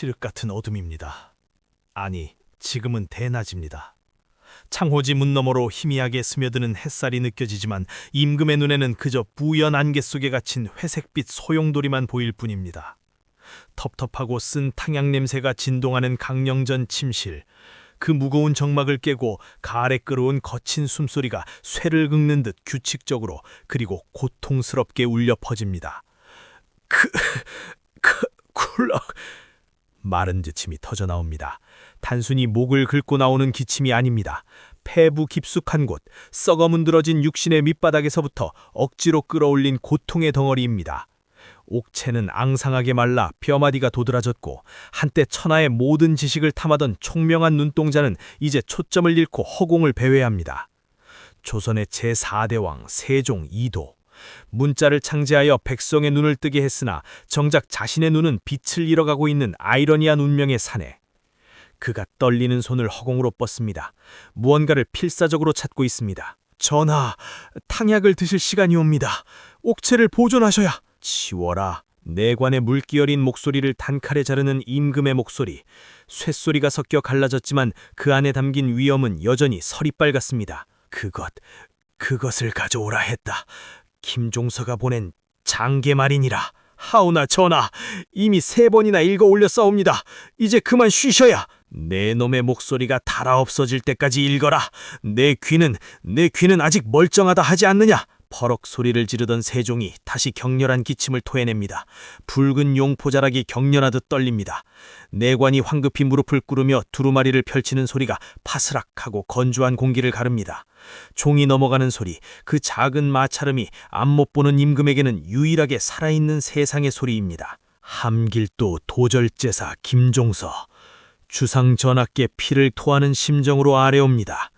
칠흑 같은 어둠입니다. 아니, 지금은 대낮입니다. 창호지 문 너머로 희미하게 스며드는 햇살이 느껴지지만 임금의 눈에는 그저 부연 안개 속에 갇힌 회색빛 소용돌이만 보일 뿐입니다. 텁텁하고 쓴 탕약 냄새가 진동하는 강령전 침실. 그 무거운 정막을 깨고 가래 끓어온 거친 숨소리가 쇠를 긁는 듯 규칙적으로 그리고 고통스럽게 울려 퍼집니다. 쿨럭. 마른 듯침이 터져 나옵니다. 단순히 목을 긁고 나오는 기침이 아닙니다. 폐부 깊숙한 곳, 썩어 문드러진 육신의 밑바닥에서부터 억지로 끌어올린 고통의 덩어리입니다. 옥체는 앙상하게 말라 뼈마디가 도드라졌고 한때 천하의 모든 지식을 탐하던 총명한 눈동자는 이제 초점을 잃고 허공을 배회합니다. 조선의 제4대왕 세종 2도. 문자를 창제하여 백성의 눈을 뜨게 했으나 정작 자신의 눈은 빛을 잃어가고 있는 아이러니한 운명의 사내. 그가 떨리는 손을 허공으로 뻗습니다. 무언가를 필사적으로 찾고 있습니다. 전하, 탕약을 드실 시간이 옵니다. 옥체를 보존하셔야. 치워라. 내관의 물기 어린 목소리를 단칼에 자르는 임금의 목소리. 쇳소리가 섞여 갈라졌지만 그 안에 담긴 위엄은 여전히 서리빨 같습니다. 그것을 가져오라 했다. 김종서가 보낸 장계 말이니라. 하오나 전하, 이미 3번이나 읽어 올렸사옵니다. 이제 그만 쉬셔야. 내 놈의 목소리가 달아 없어질 때까지 읽어라. 내 귀는 아직 멀쩡하다 하지 않느냐. 퍼럭 소리를 지르던 세종이 다시 격렬한 기침을 토해냅니다. 붉은 용포자락이 격렬하듯 떨립니다. 내관이 황급히 무릎을 꿇으며 두루마리를 펼치는 소리가 파스락하고 건조한 공기를 가릅니다. 종이 넘어가는 소리, 그 작은 마찰음이 앞못 보는 임금에게는 유일하게 살아있는 세상의 소리입니다. 함길도 도절제사 김종서, 주상 전하께 피를 토하는 심정으로 아뢰옵니다.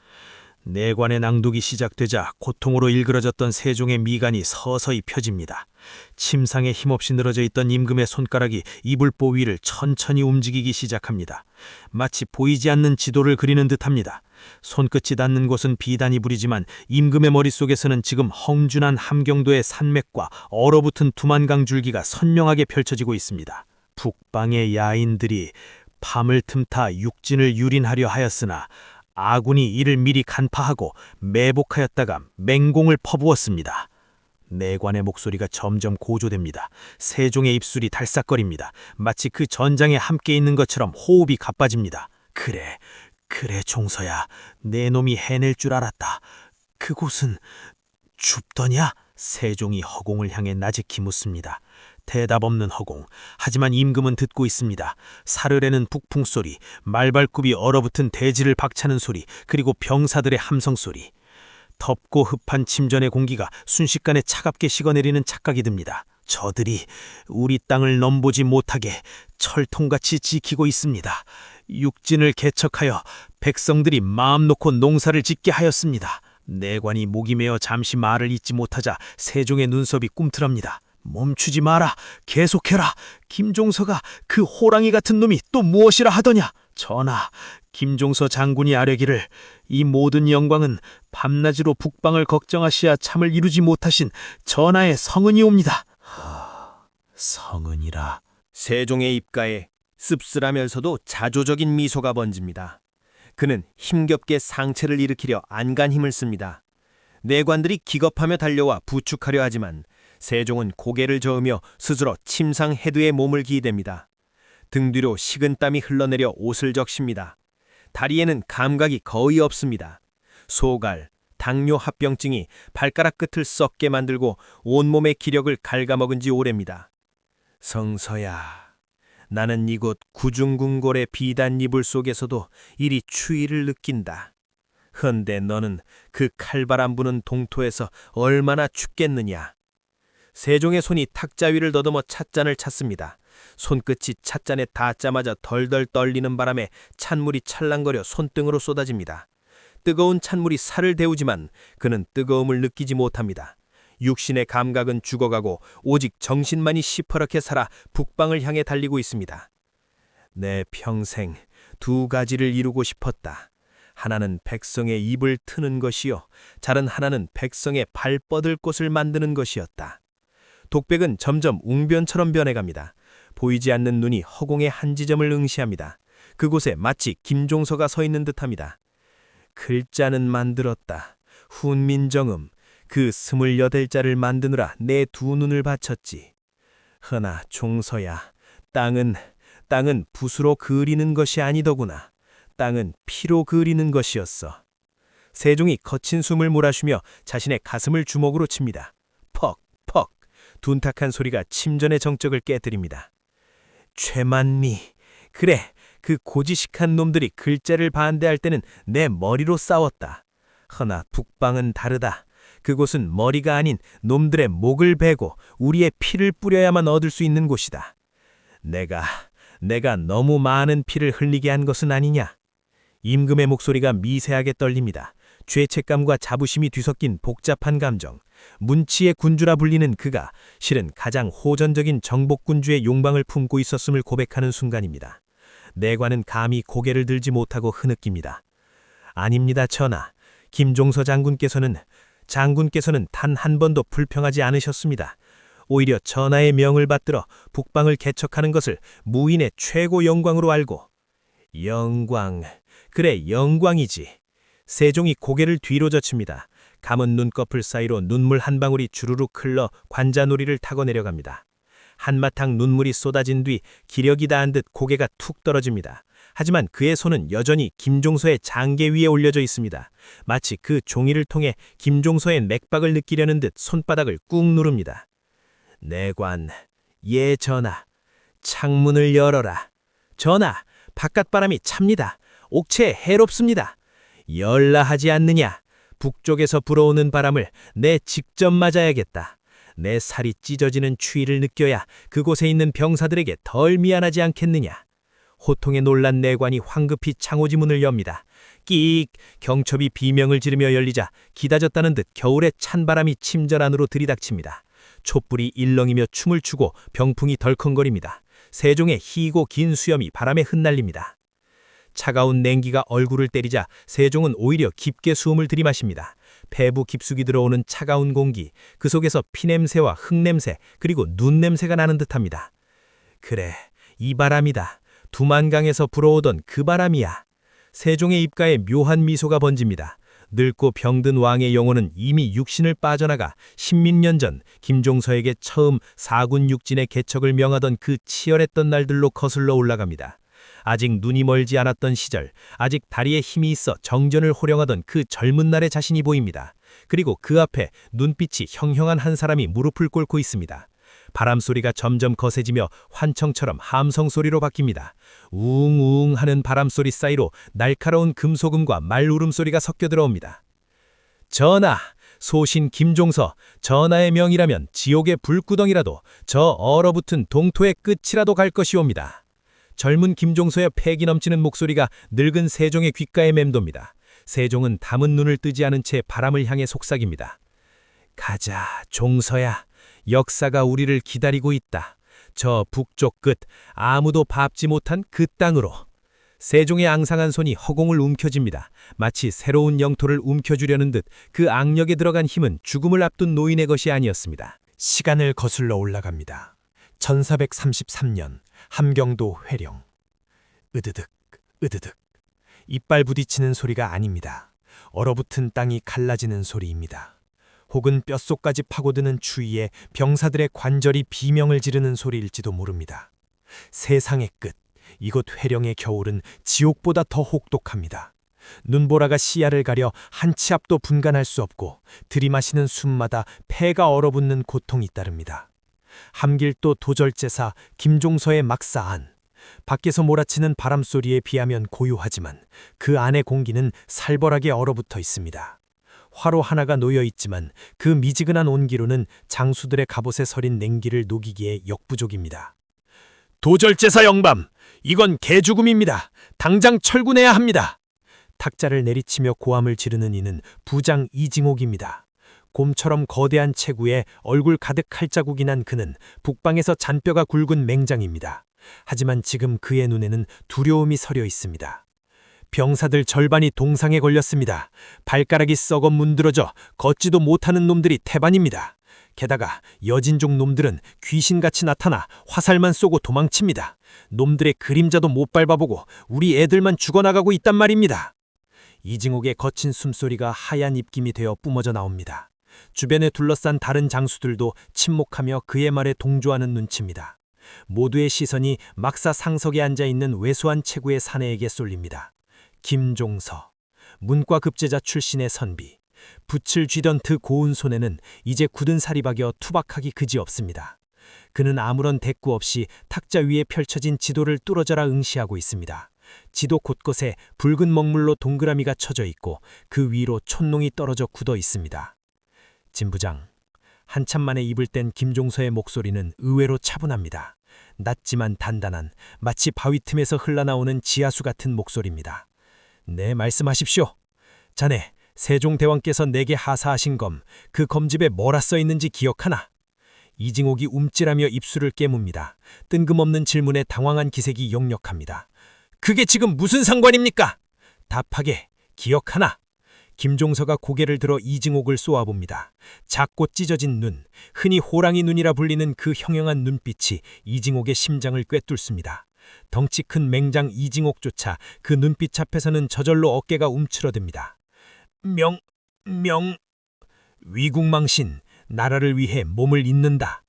내관의 낭독이 시작되자 고통으로 일그러졌던 세종의 미간이 서서히 펴집니다. 침상에 힘없이 늘어져 있던 임금의 손가락이 이불보 위를 천천히 움직이기 시작합니다. 마치 보이지 않는 지도를 그리는 듯합니다. 손끝이 닿는 곳은 비단이 부리지만 임금의 머릿속에서는 지금 헝준한 함경도의 산맥과 얼어붙은 두만강 줄기가 선명하게 펼쳐지고 있습니다. 북방의 야인들이 밤을 틈타 육진을 유린하려 하였으나 아군이 이를 미리 간파하고 매복하였다가 맹공을 퍼부었습니다. 내관의 목소리가 점점 고조됩니다. 세종의 입술이 달싹거립니다. 마치 그 전장에 함께 있는 것처럼 호흡이 가빠집니다. 그래 종서야, 내 놈이 해낼 줄 알았다. 그곳은 춥더냐? 세종이 허공을 향해 나직히 묻습니다. 대답 없는 허공. 하지만 임금은 듣고 있습니다. 사르르는 북풍 소리, 말발굽이 얼어붙은 대지를 박차는 소리, 그리고 병사들의 함성 소리. 덥고 흡한 침전의 공기가 순식간에 차갑게 식어내리는 착각이 듭니다. 저들이 우리 땅을 넘보지 못하게 철통같이 지키고 있습니다. 육진을 개척하여 백성들이 마음 놓고 농사를 짓게 하였습니다. 내관이 목이 메어 잠시 말을 잇지 못하자 세종의 눈썹이 꿈틀합니다. 멈추지 마라. 계속해라. 김종서가 그 호랑이 같은 놈이 또 무엇이라 하더냐. 전하, 김종서 장군이 아뢰기를 이 모든 영광은 밤낮으로 북방을 걱정하시야 참을 이루지 못하신 전하의 성은이옵니다. 성은이라. 세종의 입가에 씁쓸하면서도 자조적인 미소가 번집니다. 그는 힘겹게 상체를 일으키려 안간 힘을 씁니다. 내관들이 기겁하며 달려와 부축하려 하지만 세종은 고개를 저으며 스스로 침상 헤드에 몸을 기대니다. 등 뒤로 식은 땀이 흘러내려 옷을 적십니다. 다리에는 감각이 거의 없습니다. 소갈, 당뇨 합병증이 발가락 끝을 썩게 만들고 온몸의 기력을 갉아먹은 지 오래입니다. 성서야, 나는 이곳 구중궁궐의 비단 이불 속에서도 이리 추위를 느낀다. 헌데 너는 그 칼바람 부는 동토에서 얼마나 춥겠느냐. 세종의 손이 탁자 위를 더듬어 찻잔을 찼습니다. 손끝이 찻잔에 닿자마자 덜덜 떨리는 바람에 찬물이 찰랑거려 손등으로 쏟아집니다. 뜨거운 찬물이 살을 데우지만 그는 뜨거움을 느끼지 못합니다. 육신의 감각은 죽어가고 오직 정신만이 시퍼렇게 살아 북방을 향해 달리고 있습니다. 내 평생 2가지를 이루고 싶었다. 하나는 백성의 입을 트는 것이요, 다른 하나는 백성의 발 뻗을 곳을 만드는 것이었다. 독백은 점점 웅변처럼 변해갑니다. 보이지 않는 눈이 허공의 한 지점을 응시합니다. 그곳에 마치 김종서가 서 있는 듯합니다. 글자는 만들었다. 훈민정음. 그 28자를 만드느라 내 두 눈을 바쳤지. 허나 종서야, 땅은 붓으로 그리는 것이 아니더구나. 땅은 피로 그리는 것이었어. 세종이 거친 숨을 몰아쉬며 자신의 가슴을 주먹으로 칩니다. 퍽, 퍽. 둔탁한 소리가 침전의 정적을 깨뜨립니다. 최만미. 그래, 그 고지식한 놈들이 글자를 반대할 때는 내 머리로 싸웠다. 허나 북방은 다르다. 그곳은 머리가 아닌 놈들의 목을 베고 우리의 피를 뿌려야만 얻을 수 있는 곳이다. 내가 너무 많은 피를 흘리게 한 것은 아니냐? 임금의 목소리가 미세하게 떨립니다. 죄책감과 자부심이 뒤섞인 복잡한 감정. 문치의 군주라 불리는 그가 실은 가장 호전적인 정복군주의 용방을 품고 있었음을 고백하는 순간입니다. 내관은 감히 고개를 들지 못하고 흐느낍니다. 아닙니다, 전하. 김종서 장군께서는 단 한 번도 불평하지 않으셨습니다. 오히려 전하의 명을 받들어 북방을 개척하는 것을 무인의 최고 영광으로 알고. 영광, 그래 영광이지. 세종이 고개를 뒤로 젖힙니다. 감은 눈꺼풀 사이로 눈물 한 방울이 주르륵 흘러 관자놀이를 타고 내려갑니다. 한마탕 눈물이 쏟아진 뒤 기력이 다한 듯 고개가 툭 떨어집니다. 하지만 그의 손은 여전히 김종서의 장계 위에 올려져 있습니다. 마치 그 종이를 통해 김종서의 맥박을 느끼려는 듯 손바닥을 꾹 누릅니다. 내관, 예 전하. 창문을 열어라. 전하, 바깥바람이 찹니다. 옥체에 해롭습니다. 열라 하지 않느냐. 북쪽에서 불어오는 바람을 내 직접 맞아야겠다. 내 살이 찢어지는 추위를 느껴야 그곳에 있는 병사들에게 덜 미안하지 않겠느냐. 호통에 놀란 내관이 황급히 창호지 문을 엽니다. 끼익! 경첩이 비명을 지르며 열리자 기다졌다는 듯 겨울의 찬 바람이 침전 안으로 들이닥칩니다. 촛불이 일렁이며 춤을 추고 병풍이 덜컹거립니다. 세종의 희고 긴 수염이 바람에 흩날립니다. 차가운 냉기가 얼굴을 때리자 세종은 오히려 깊게 숨을 들이마십니다. 폐부 깊숙이 들어오는 차가운 공기, 그 속에서 피냄새와 흙냄새 그리고 눈냄새가 나는 듯합니다. 그래, 이 바람이다. 두만강에서 불어오던 그 바람이야. 세종의 입가에 묘한 미소가 번집니다. 늙고 병든 왕의 영혼은 이미 육신을 빠져나가 십몇년 전 김종서에게 처음 사군 육진의 개척을 명하던 그 치열했던 날들로 거슬러 올라갑니다. 아직 눈이 멀지 않았던 시절, 아직 다리에 힘이 있어 정전을 호령하던 그 젊은 날의 자신이 보입니다. 그리고 그 앞에 눈빛이 형형한 한 사람이 무릎을 꿇고 있습니다. 바람소리가 점점 거세지며 환청처럼 함성소리로 바뀝니다. 우웅우웅 하는 바람소리 사이로 날카로운 금소금과 말울음소리가 섞여 들어옵니다. 전하, 소신 김종서, 전하의 명이라면 지옥의 불구덩이라도 저 얼어붙은 동토의 끝이라도 갈 것이옵니다. 젊은 김종서의 패기 넘치는 목소리가 늙은 세종의 귓가에 맴돕니다. 세종은 담은 눈을 뜨지 않은 채 바람을 향해 속삭입니다. 가자, 종서야. 역사가 우리를 기다리고 있다. 저 북쪽 끝, 아무도 밟지 못한 그 땅으로. 세종의 앙상한 손이 허공을 움켜쥡니다. 마치 새로운 영토를 움켜주려는 듯 그 악력에 들어간 힘은 죽음을 앞둔 노인의 것이 아니었습니다. 시간을 거슬러 올라갑니다. 1433년 함경도 회령. 으드득, 으드득. 이빨 부딪히는 소리가 아닙니다. 얼어붙은 땅이 갈라지는 소리입니다. 혹은 뼛속까지 파고드는 추위에 병사들의 관절이 비명을 지르는 소리일지도 모릅니다. 세상의 끝, 이곳 회령의 겨울은 지옥보다 더 혹독합니다. 눈보라가 시야를 가려 한 치 앞도 분간할 수 없고 들이마시는 숨마다 폐가 얼어붙는 고통이 따릅니다. 함길도 도절제사 김종서의 막사 안. 밖에서 몰아치는 바람소리에 비하면 고요하지만 그 안의 공기는 살벌하게 얼어붙어 있습니다. 화로 하나가 놓여 있지만 그 미지근한 온기로는 장수들의 갑옷에 서린 냉기를 녹이기에 역부족입니다. 도절제사 영밤, 이건 개죽음입니다. 당장 철군해야 합니다. 탁자를 내리치며 고함을 지르는 이는 부장 이징옥입니다. 곰처럼 거대한 체구에 얼굴 가득 칼자국이 난 그는 북방에서 잔뼈가 굵은 맹장입니다. 하지만 지금 그의 눈에는 두려움이 서려 있습니다. 병사들 절반이 동상에 걸렸습니다. 발가락이 썩어 문드러져 걷지도 못하는 놈들이 태반입니다. 게다가 여진족 놈들은 귀신같이 나타나 화살만 쏘고 도망칩니다. 놈들의 그림자도 못 밟아보고 우리 애들만 죽어나가고 있단 말입니다. 이징옥의 거친 숨소리가 하얀 입김이 되어 뿜어져 나옵니다. 주변에 둘러싼 다른 장수들도 침묵하며 그의 말에 동조하는 눈치입니다. 모두의 시선이 막사 상석에 앉아있는 왜소한 체구의 사내에게 쏠립니다. 김종서, 문과 급제자 출신의 선비. 붓을 쥐던 그 고운 손에는 이제 굳은 살이 박여 투박하기 그지없습니다. 그는 아무런 대꾸 없이 탁자 위에 펼쳐진 지도를 뚫어져라 응시하고 있습니다. 지도 곳곳에 붉은 먹물로 동그라미가 쳐져 있고 그 위로 촛농이 떨어져 굳어 있습니다. 진부장, 한참 만에 입을 뗀 김종서의 목소리는 의외로 차분합니다. 낮지만 단단한, 마치 바위 틈에서 흘러나오는 지하수 같은 목소리입니다. 네, 말씀하십시오. 자네, 세종대왕께서 내게 하사하신 검, 그 검집에 뭐라 써 있는지 기억하나? 이징옥이 움찔하며 입술을 깨뭅니다. 뜬금없는 질문에 당황한 기색이 역력합니다. 그게 지금 무슨 상관입니까? 답하게, 기억하나? 김종서가 고개를 들어 이징옥을 쏘아봅니다. 작고 찢어진 눈, 흔히 호랑이 눈이라 불리는 그 형형한 눈빛이 이징옥의 심장을 꿰뚫습니다. 덩치 큰 맹장 이징옥조차 그 눈빛 앞에서는 저절로 어깨가 움츠러듭니다. 위국망신, 나라를 위해 몸을 잇는다.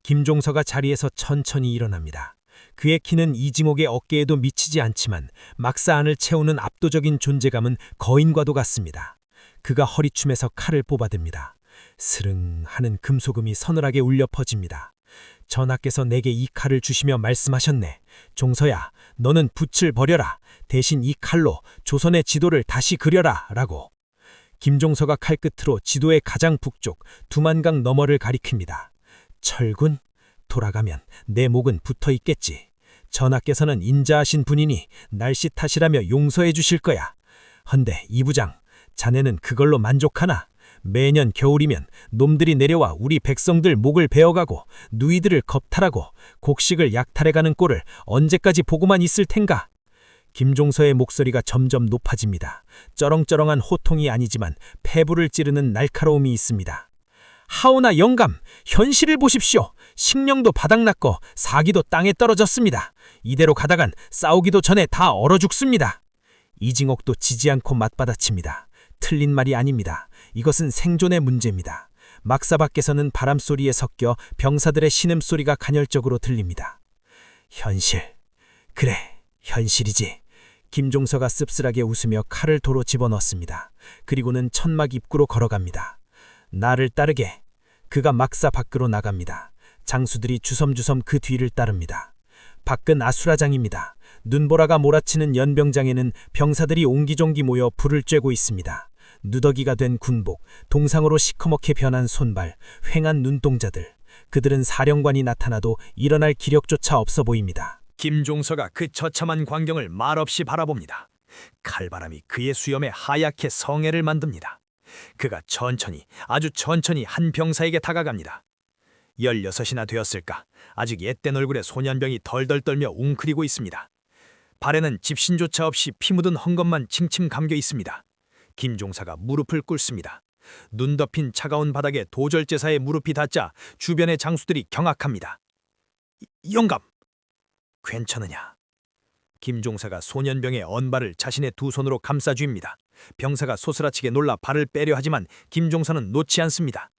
김종서가 자리에서 천천히 일어납니다. 그의 키는 이징옥의 어깨에도 미치지 않지만 막사 안을 채우는 압도적인 존재감은 거인과도 같습니다. 그가 허리춤에서 칼을 뽑아듭니다. 스릉 하는 금소금이 서늘하게 울려 퍼집니다. 전하께서 내게 이 칼을 주시며 말씀하셨네. 종서야, 너는 붓을 버려라. 대신 이 칼로 조선의 지도를 다시 그려라. 라고. 김종서가 칼끝으로 지도의 가장 북쪽 두만강 너머를 가리킵니다. 철군? 돌아가면 내 목은 붙어 있겠지. 전하께서는 인자하신 분이니 날씨 탓이라며 용서해 주실 거야. 헌데 이부장, 자네는 그걸로 만족하나? 매년 겨울이면 놈들이 내려와 우리 백성들 목을 베어가고 누이들을 겁탈하고 곡식을 약탈해가는 꼴을 언제까지 보고만 있을 텐가? 김종서의 목소리가 점점 높아집니다. 쩌렁쩌렁한 호통이 아니지만 폐부를 찌르는 날카로움이 있습니다. 하오나 영감, 현실을 보십시오. 식량도 바닥났고 사기도 땅에 떨어졌습니다. 이대로 가다간 싸우기도 전에 다 얼어 죽습니다. 이징옥도 지지 않고 맞받아칩니다. 틀린 말이 아닙니다. 이것은 생존의 문제입니다. 막사 밖에서는 바람소리에 섞여 병사들의 신음소리가 간헐적으로 들립니다. 현실. 그래, 현실이지. 김종서가 씁쓸하게 웃으며 칼을 도로 집어넣습니다. 그리고는 천막 입구로 걸어갑니다. 나를 따르게. 그가 막사 밖으로 나갑니다. 장수들이 주섬주섬 그 뒤를 따릅니다. 밖은 아수라장입니다. 눈보라가 몰아치는 연병장에는 병사들이 옹기종기 모여 불을 쬐고 있습니다. 누더기가 된 군복, 동상으로 시커멓게 변한 손발, 휑한 눈동자들. 그들은 사령관이 나타나도 일어날 기력조차 없어 보입니다. 김종서가 그 처참한 광경을 말없이 바라봅니다. 칼바람이 그의 수염에 하얗게 성애를 만듭니다. 그가 천천히, 아주 천천히 한 병사에게 다가갑니다. 16이나 되었을까? 아직 옅된 얼굴에 소년병이 덜덜 떨며 웅크리고 있습니다. 발에는 집신조차 없이 피 묻은 헝겊만 칭칭 감겨 있습니다. 김종사가 무릎을 꿇습니다. 눈 덮인 차가운 바닥에 도절제사의 무릎이 닿자 주변의 장수들이 경악합니다. 영감! 괜찮으냐? 김종사가 소년병의 언발을 자신의 두 손으로 감싸쥐입니다. 병사가 소스라치게 놀라 발을 빼려 하지만 김종사는 놓지 않습니다.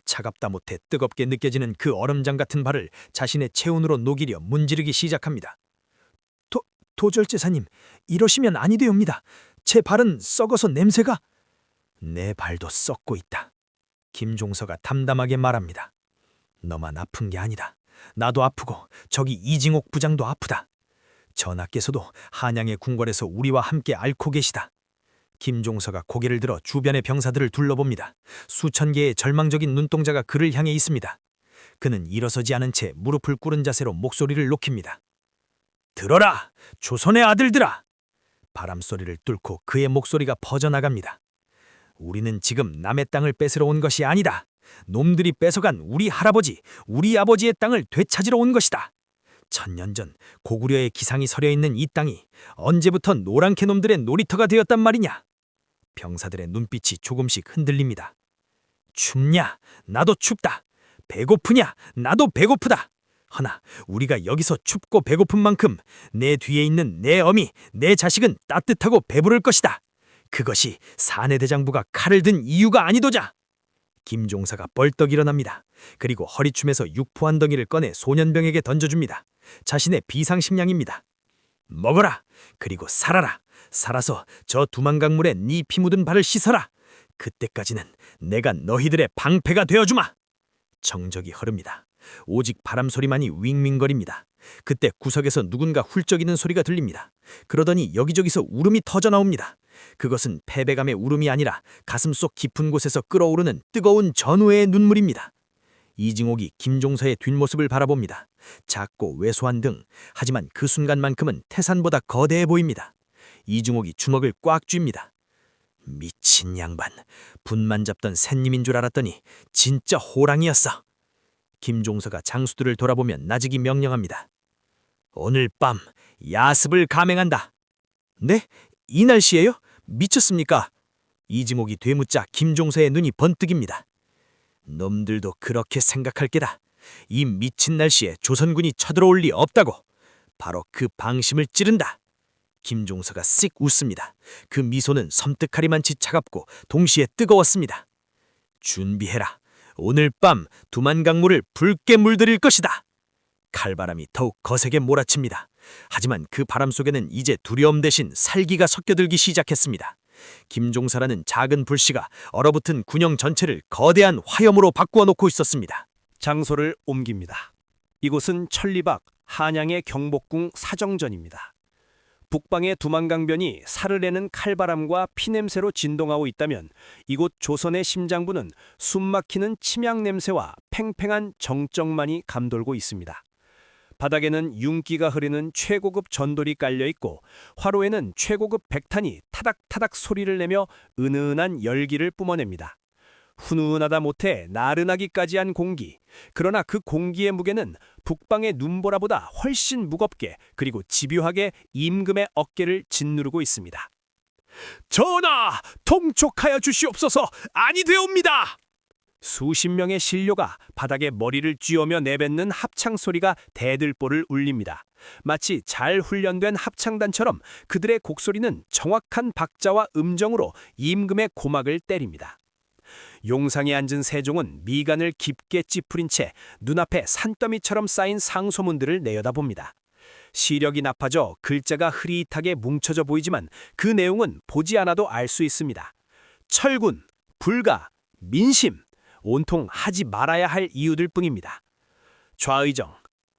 차갑다 못해 뜨겁게 느껴지는 그 얼음장 같은 발을 자신의 체온으로 녹이려 문지르기 시작합니다. 도절제사님, 이러시면 아니 되옵니다. 제 발은 썩어서 냄새가... 내 발도 썩고 있다. 김종서가 담담하게 말합니다. 너만 아픈 게 아니다. 나도 아프고 저기 이징옥 부장도 아프다. 전하께서도 한양의 궁궐에서 우리와 함께 앓고 계시다. 김종서가 고개를 들어 주변의 병사들을 둘러봅니다. 수천 개의 절망적인 눈동자가 그를 향해 있습니다. 그는 일어서지 않은 채 무릎을 꿇은 자세로 목소리를 높입니다. 들어라! 조선의 아들들아! 바람소리를 뚫고 그의 목소리가 퍼져나갑니다. 우리는 지금 남의 땅을 뺏으러 온 것이 아니다. 놈들이 뺏어간 우리 할아버지, 우리 아버지의 땅을 되찾으러 온 것이다. 1000년 전 고구려의 기상이 서려 있는 이 땅이 언제부터 노랑캐 놈들의 놀이터가 되었단 말이냐? 병사들의 눈빛이 조금씩 흔들립니다. 춥냐? 나도 춥다. 배고프냐? 나도 배고프다. 허나 우리가 여기서 춥고 배고픈 만큼 내 뒤에 있는 내 어미, 내 자식은 따뜻하고 배부를 것이다. 그것이 사내대장부가 칼을 든 이유가 아니도자. 김종사가 벌떡 일어납니다. 그리고 허리춤에서 육포 한 덩이를 꺼내 소년병에게 던져줍니다. 자신의 비상식량입니다. 먹어라. 그리고 살아라. 살아서 저 두만강물에 네 피 묻은 발을 씻어라. 그때까지는 내가 너희들의 방패가 되어주마. 정적이 흐릅니다. 오직 바람 소리만이 윙윙거립니다. 그때 구석에서 누군가 훌쩍이는 소리가 들립니다. 그러더니 여기저기서 울음이 터져 나옵니다. 그것은 패배감의 울음이 아니라 가슴속 깊은 곳에서 끓어오르는 뜨거운 전우의 눈물입니다. 이징옥이 김종서의 뒷모습을 바라봅니다. 작고 왜소한 등, 하지만 그 순간만큼은 태산보다 거대해 보입니다. 이징옥이 주먹을 꽉 쥡니다. 미친 양반, 분만 잡던 샌님인 줄 알았더니 진짜 호랑이였어. 김종서가 장수들을 돌아보며 나직이 명령합니다. 오늘 밤 야습을 감행한다. 네? 이 날씨에요? 미쳤습니까? 이징옥이 되묻자 김종서의 눈이 번뜩입니다. 놈들도 그렇게 생각할 게다. 이 미친 날씨에 조선군이 쳐들어올 리 없다고. 바로 그 방심을 찌른다. 김종서가 씩 웃습니다. 그 미소는 섬뜩하리만치 차갑고 동시에 뜨거웠습니다. 준비해라. 오늘 밤 두만강물을 붉게 물들일 것이다. 칼바람이 더욱 거세게 몰아칩니다. 하지만 그 바람 속에는 이제 두려움 대신 살기가 섞여들기 시작했습니다. 김종사라는 작은 불씨가 얼어붙은 군영 전체를 거대한 화염으로 바꾸어 놓고 있었습니다. 장소를 옮깁니다. 이곳은 천리박 한양의 경복궁 사정전입니다. 북방의 두만강변이 살을 내는 칼바람과 피냄새로 진동하고 있다면 이곳 조선의 심장부는 숨막히는 침향 냄새와 팽팽한 정적만이 감돌고 있습니다. 바닥에는 윤기가 흐르는 최고급 전돌이 깔려있고 화로에는 최고급 백탄이 타닥타닥 소리를 내며 은은한 열기를 뿜어냅니다. 훈훈하다 못해 나른하기까지 한 공기. 그러나 그 공기의 무게는 북방의 눈보라보다 훨씬 무겁게 그리고 집요하게 임금의 어깨를 짓누르고 있습니다. 전하! 통촉하여 주시옵소서! 아니 되옵니다! 수십 명의 신료가 바닥에 머리를 쥐어며 내뱉는 합창 소리가 대들보를 울립니다. 마치 잘 훈련된 합창단처럼 그들의 곡소리는 정확한 박자와 음정으로 임금의 고막을 때립니다. 용상에 앉은 세종은 미간을 깊게 찌푸린 채 눈앞에 산더미처럼 쌓인 상소문들을 내려다봅니다. 시력이 나빠져 글자가 흐릿하게 뭉쳐져 보이지만 그 내용은 보지 않아도 알 수 있습니다. 철군, 불가, 민심, 온통 하지 말아야 할 이유들 뿐입니다. 좌의정,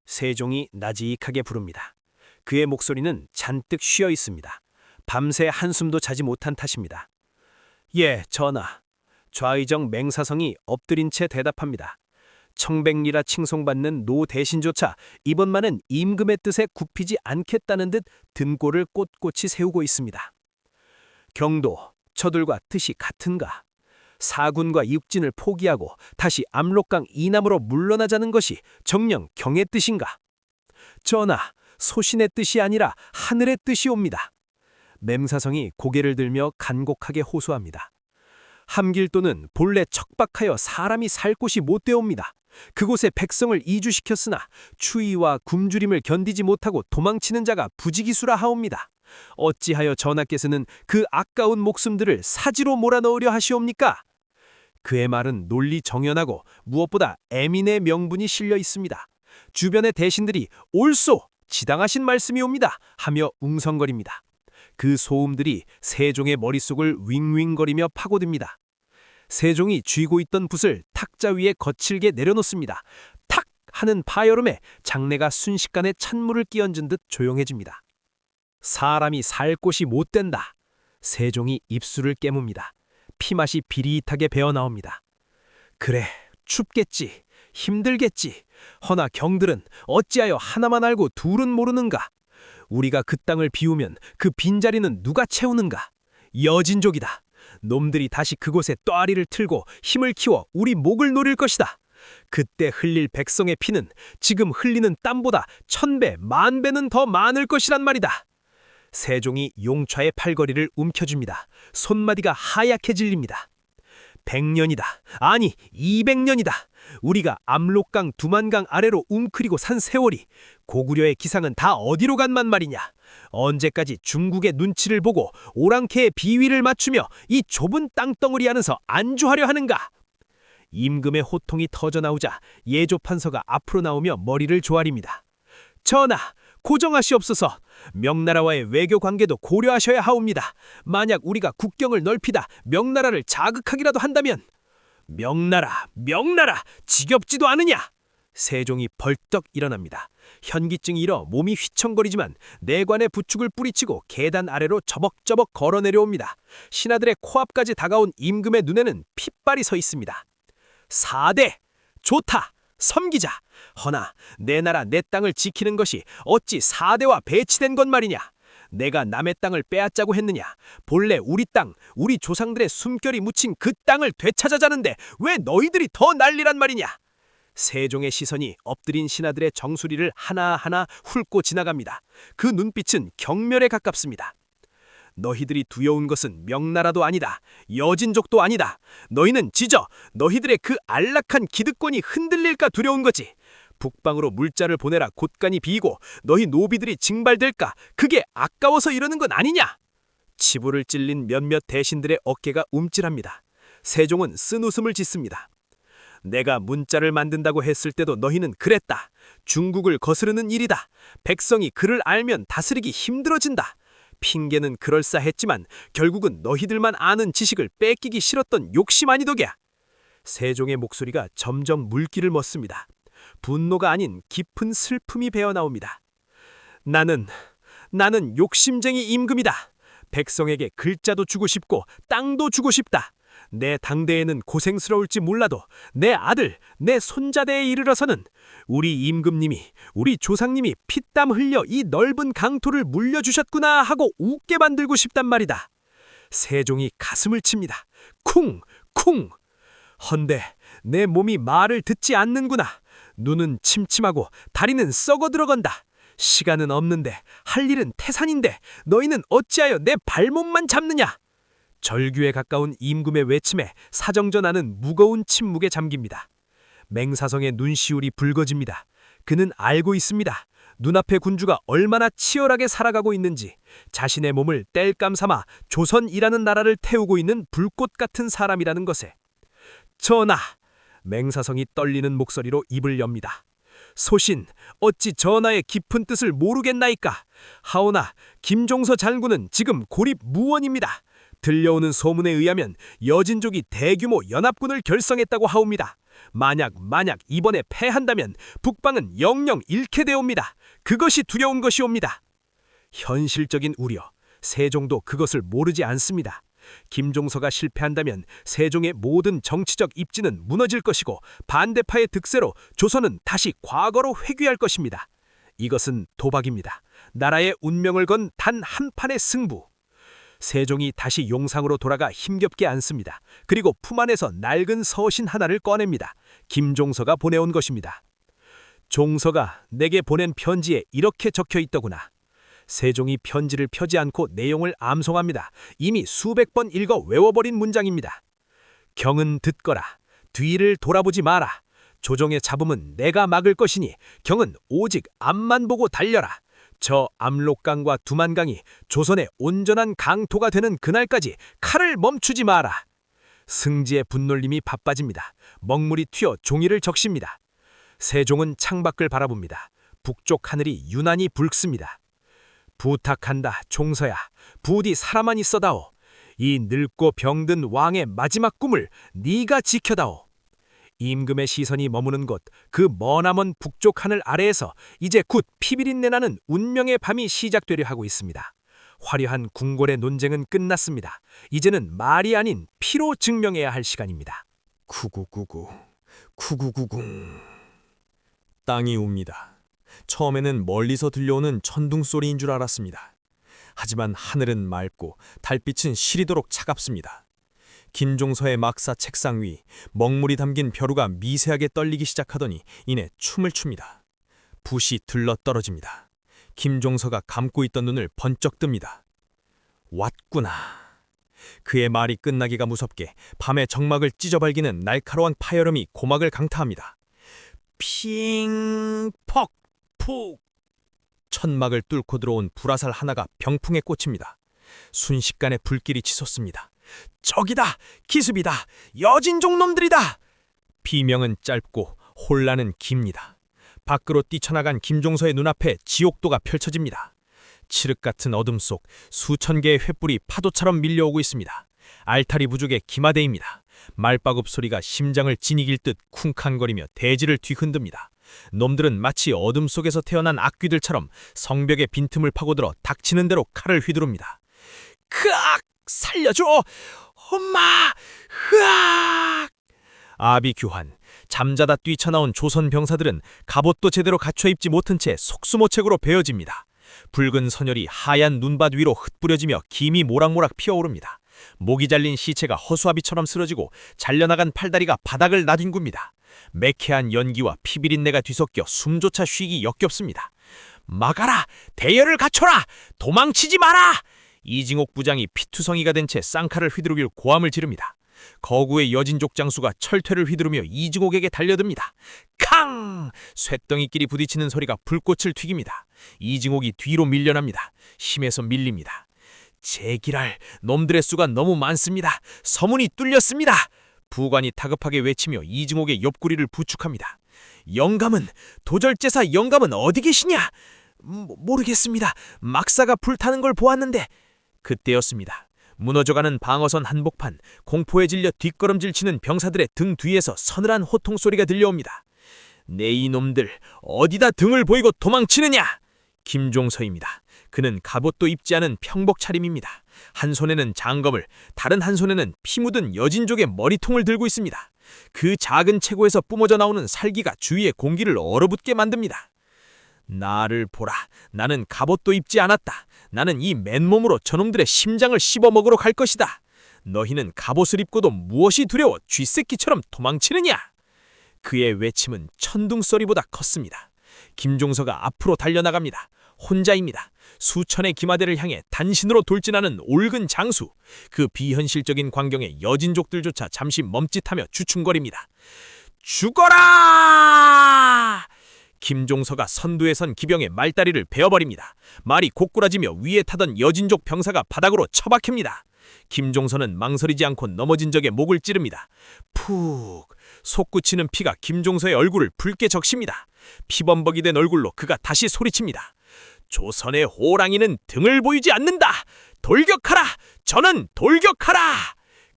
세종이 나직하게 부릅니다. 그의 목소리는 잔뜩 쉬어 있습니다. 밤새 한숨도 자지 못한 탓입니다. 예, 전하. 좌의정 맹사성이 엎드린 채 대답합니다. 청백리라 칭송받는 노 대신조차 이번만은 임금의 뜻에 굽히지 않겠다는 듯 등골을 꼿꼿이 세우고 있습니다. 경도, 저들과 뜻이 같은가? 사군과 육진을 포기하고 다시 압록강 이남으로 물러나자는 것이 정녕 경의 뜻인가? 전하, 소신의 뜻이 아니라 하늘의 뜻이옵니다. 맹사성이 고개를 들며 간곡하게 호소합니다. 함길도는 본래 척박하여 사람이 살 곳이 못 되옵니다. 그곳에 백성을 이주시켰으나 추위와 굶주림을 견디지 못하고 도망치는 자가 부지기수라 하옵니다. 어찌하여 전하께서는 그 아까운 목숨들을 사지로 몰아넣으려 하시옵니까? 그의 말은 논리 정연하고 무엇보다 애민의 명분이 실려 있습니다. 주변의 대신들이 옳소! 지당하신 말씀이옵니다! 하며 웅성거립니다. 그 소음들이 세종의 머릿속을 윙윙거리며 파고듭니다. 세종이 쥐고 있던 붓을 탁자 위에 거칠게 내려놓습니다. 탁! 하는 파여름에 장내가 순식간에 찬물을 끼얹은 듯 조용해집니다. 사람이 살 곳이 못 된다. 세종이 입술을 깨뭅니다. 피맛이 비릿하게 배어나옵니다. 그래, 춥겠지, 힘들겠지. 허나 경들은 어찌하여 하나만 알고 둘은 모르는가? 우리가 그 땅을 비우면 그 빈자리는 누가 채우는가? 여진족이다. 놈들이 다시 그곳에 또아리를 틀고 힘을 키워 우리 목을 노릴 것이다. 그때 흘릴 백성의 피는 지금 흘리는 땀보다 1000배, 10,000배는 더 많을 것이란 말이다. 세종이 용좌의 팔걸이를 움켜줍니다. 손마디가 하얗게 질립니다. 100년이다. 아니 200년이다. 우리가 압록강 두만강 아래로 웅크리고 산 세월이, 고구려의 기상은 다 어디로 간만 말이냐. 언제까지 중국의 눈치를 보고 오랑캐의 비위를 맞추며 이 좁은 땅덩어리 안에서 안주하려 하는가. 임금의 호통이 터져나오자 예조판서가 앞으로 나오며 머리를 조아립니다. 전하, 고정하시옵소서. 명나라와의 외교 관계도 고려하셔야 하옵니다. 만약 우리가 국경을 넓히다 명나라를 자극하기라도 한다면. 명나라, 지겹지도 않으냐? 세종이 벌떡 일어납니다. 현기증이 일어 몸이 휘청거리지만 내관의 부축을 뿌리치고 계단 아래로 저벅저벅 걸어 내려옵니다. 신하들의 코앞까지 다가온 임금의 눈에는 핏발이 서 있습니다. 4대, 좋다, 섬기자. 허나 내 나라 내 땅을 지키는 것이 어찌 4대와 배치된 것 말이냐. 내가 남의 땅을 빼앗자고 했느냐. 본래 우리 땅, 우리 조상들의 숨결이 묻힌 그 땅을 되찾아자는데 왜 너희들이 더 난리란 말이냐. 세종의 시선이 엎드린 신하들의 정수리를 하나하나 훑고 지나갑니다. 그 눈빛은 경멸에 가깝습니다. 너희들이 두려운 것은 명나라도 아니다. 여진족도 아니다. 너희는 지저 너희들의 그 안락한 기득권이 흔들릴까 두려운 거지. 북방으로 물자를 보내라 곳간이 비이고 너희 노비들이 징발될까 그게 아까워서 이러는 건 아니냐. 치부를 찔린 몇몇 대신들의 어깨가 움찔합니다. 세종은 쓴 웃음을 짓습니다. 내가 문자를 만든다고 했을 때도 너희는 그랬다. 중국을 거스르는 일이다. 백성이 그를 알면 다스리기 힘들어진다. 핑계는 그럴싸했지만 결국은 너희들만 아는 지식을 뺏기기 싫었던 욕심 아니더냐. 세종의 목소리가 점점 물기를 멋습니다. 분노가 아닌 깊은 슬픔이 배어나옵니다. 나는 욕심쟁이 임금이다. 백성에게 글자도 주고 싶고 땅도 주고 싶다. 내 당대에는 고생스러울지 몰라도 내 아들, 내 손자대에 이르러서는 우리 임금님이, 우리 조상님이 피땀 흘려 이 넓은 강토를 물려주셨구나 하고 웃게 만들고 싶단 말이다. 세종이 가슴을 칩니다. 쿵! 헌데 내 몸이 말을 듣지 않는구나. 눈은 침침하고 다리는 썩어 들어간다. 시간은 없는데 할 일은 태산인데 너희는 어찌하여 내 발목만 잡느냐. 절규에 가까운 임금의 외침에 사정전하는 무거운 침묵에 잠깁니다. 맹사성의 눈시울이 붉어집니다. 그는 알고 있습니다. 눈앞의 군주가 얼마나 치열하게 살아가고 있는지, 자신의 몸을 땔감 삼아 조선이라는 나라를 태우고 있는 불꽃 같은 사람이라는 것에. 전하! 맹사성이 떨리는 목소리로 입을 엽니다. 소신, 어찌 전하의 깊은 뜻을 모르겠나이까. 하오나 김종서 장군은 지금 고립 무원입니다. 들려오는 소문에 의하면 여진족이 대규모 연합군을 결성했다고 하옵니다. 만약 이번에 패한다면 북방은 영영 잃게 되옵니다. 그것이 두려운 것이옵니다. 현실적인 우려, 세종도 그것을 모르지 않습니다. 김종서가 실패한다면 세종의 모든 정치적 입지는 무너질 것이고 반대파의 득세로 조선은 다시 과거로 회귀할 것입니다. 이것은 도박입니다. 나라의 운명을 건 단 한 판의 승부. 세종이 다시 용상으로 돌아가 힘겹게 앉습니다. 그리고 품 안에서 낡은 서신 하나를 꺼냅니다. 김종서가 보내온 것입니다. 종서가 내게 보낸 편지에 이렇게 적혀 있더구나. 세종이 편지를 펴지 않고 내용을 암송합니다. 이미 수백 번 읽어 외워버린 문장입니다. 경은 듣거라. 뒤를 돌아보지 마라. 조정의 잡음은 내가 막을 것이니 경은 오직 앞만 보고 달려라. 저 압록강과 두만강이 조선의 온전한 강토가 되는 그날까지 칼을 멈추지 마라. 승지의 분놀림이 바빠집니다. 먹물이 튀어 종이를 적십니다. 세종은 창밖을 바라봅니다. 북쪽 하늘이 유난히 붉습니다. 부탁한다, 종서야. 부디 살아만 있어다오. 이 늙고 병든 왕의 마지막 꿈을 네가 지켜다오. 임금의 시선이 머무는 곳, 그 머나먼 북쪽 하늘 아래에서 이제 곧 피비린내 나는 운명의 밤이 시작되려 하고 있습니다. 화려한 궁궐의 논쟁은 끝났습니다. 이제는 말이 아닌 피로 증명해야 할 시간입니다. 쿠구구구, 쿠구구구. 땅이 웁니다. 처음에는 멀리서 들려오는 천둥 소리인 줄 알았습니다. 하지만 하늘은 맑고 달빛은 시리도록 차갑습니다. 김종서의 막사 책상 위 먹물이 담긴 벼루가 미세하게 떨리기 시작하더니 이내 춤을 춥니다. 붓이 들러 떨어집니다. 김종서가 감고 있던 눈을 번쩍 뜹니다. 왔구나. 그의 말이 끝나기가 무섭게 밤의 정막을 찢어발기는 날카로운 파열음이 고막을 강타합니다. 핑! 퍽! 푹! 천막을 뚫고 들어온 불화살 하나가 병풍에 꽂힙니다. 순식간에 불길이 치솟습니다. 적이다! 기습이다! 여진족 놈들이다! 비명은 짧고 혼란은 깁니다. 밖으로 뛰쳐나간 김종서의 눈앞에 지옥도가 펼쳐집니다. 칠흑 같은 어둠 속 수천 개의 횃불이 파도처럼 밀려오고 있습니다. 알타리 부족의 기마대입니다. 말바굽 소리가 심장을 지니길 듯 쿵쾅거리며 대지를 뒤흔듭니다. 놈들은 마치 어둠 속에서 태어난 악귀들처럼 성벽의 빈틈을 파고들어 닥치는 대로 칼을 휘두릅니다. 크악! 살려줘! 엄마! 흐악! 아비규환, 잠자다 뛰쳐나온 조선 병사들은 갑옷도 제대로 갖춰 입지 못한 채 속수무책으로 베어집니다. 붉은 선혈이 하얀 눈밭 위로 흩뿌려지며 김이 모락모락 피어오릅니다. 목이 잘린 시체가 허수아비처럼 쓰러지고 잘려나간 팔다리가 바닥을 나뒹굽니다. 매캐한 연기와 피비린내가 뒤섞여 숨조차 쉬기 역겹습니다. 막아라! 대열을 갖춰라! 도망치지 마라! 이징옥 부장이 피투성이가 된 채 쌍칼을 휘두르길 고함을 지릅니다. 거구의 여진족 장수가 철퇴를 휘두르며 이징옥에게 달려듭니다. 캉! 쇳덩이끼리 부딪히는 소리가 불꽃을 튀깁니다. 이징옥이 뒤로 밀려납니다. 힘에서 밀립니다. 제기랄, 놈들의 수가 너무 많습니다. 서문이 뚫렸습니다. 부관이 다급하게 외치며 이징옥의 옆구리를 부축합니다. 영감은, 도절제사 영감은 어디 계시냐? 모르겠습니다. 막사가 불타는 걸 보았는데. 그때였습니다. 무너져가는 방어선 한복판, 공포에 질려 뒷걸음질 치는 병사들의 등 뒤에서 서늘한 호통 소리가 들려옵니다. 내 이놈들 어디다 등을 보이고 도망치느냐? 김종서입니다. 그는 갑옷도 입지 않은 평복 차림입니다. 한 손에는 장검을, 다른 한 손에는 피 묻은 여진족의 머리통을 들고 있습니다. 그 작은 체구에서 뿜어져 나오는 살기가 주위의 공기를 얼어붙게 만듭니다. 나를 보라. 나는 갑옷도 입지 않았다. 나는 이 맨몸으로 저놈들의 심장을 씹어먹으러 갈 것이다. 너희는 갑옷을 입고도 무엇이 두려워 쥐새끼처럼 도망치느냐? 그의 외침은 천둥 소리보다 컸습니다. 김종서가 앞으로 달려나갑니다. 혼자입니다. 수천의 기마대를 향해 단신으로 돌진하는 올근 장수. 그 비현실적인 광경에 여진족들조차 잠시 멈칫하며 주춤거립니다. 죽어라! 김종서가 선두에 선 기병의 말다리를 베어버립니다. 말이 고꾸라지며 위에 타던 여진족 병사가 바닥으로 처박힙니다. 김종서는 망설이지 않고 넘어진 적의 목을 찌릅니다. 푹! 솟구치는 피가 김종서의 얼굴을 붉게 적십니다. 피범벅이 된 얼굴로 그가 다시 소리칩니다. 조선의 호랑이는 등을 보이지 않는다! 돌격하라! 저는 돌격하라!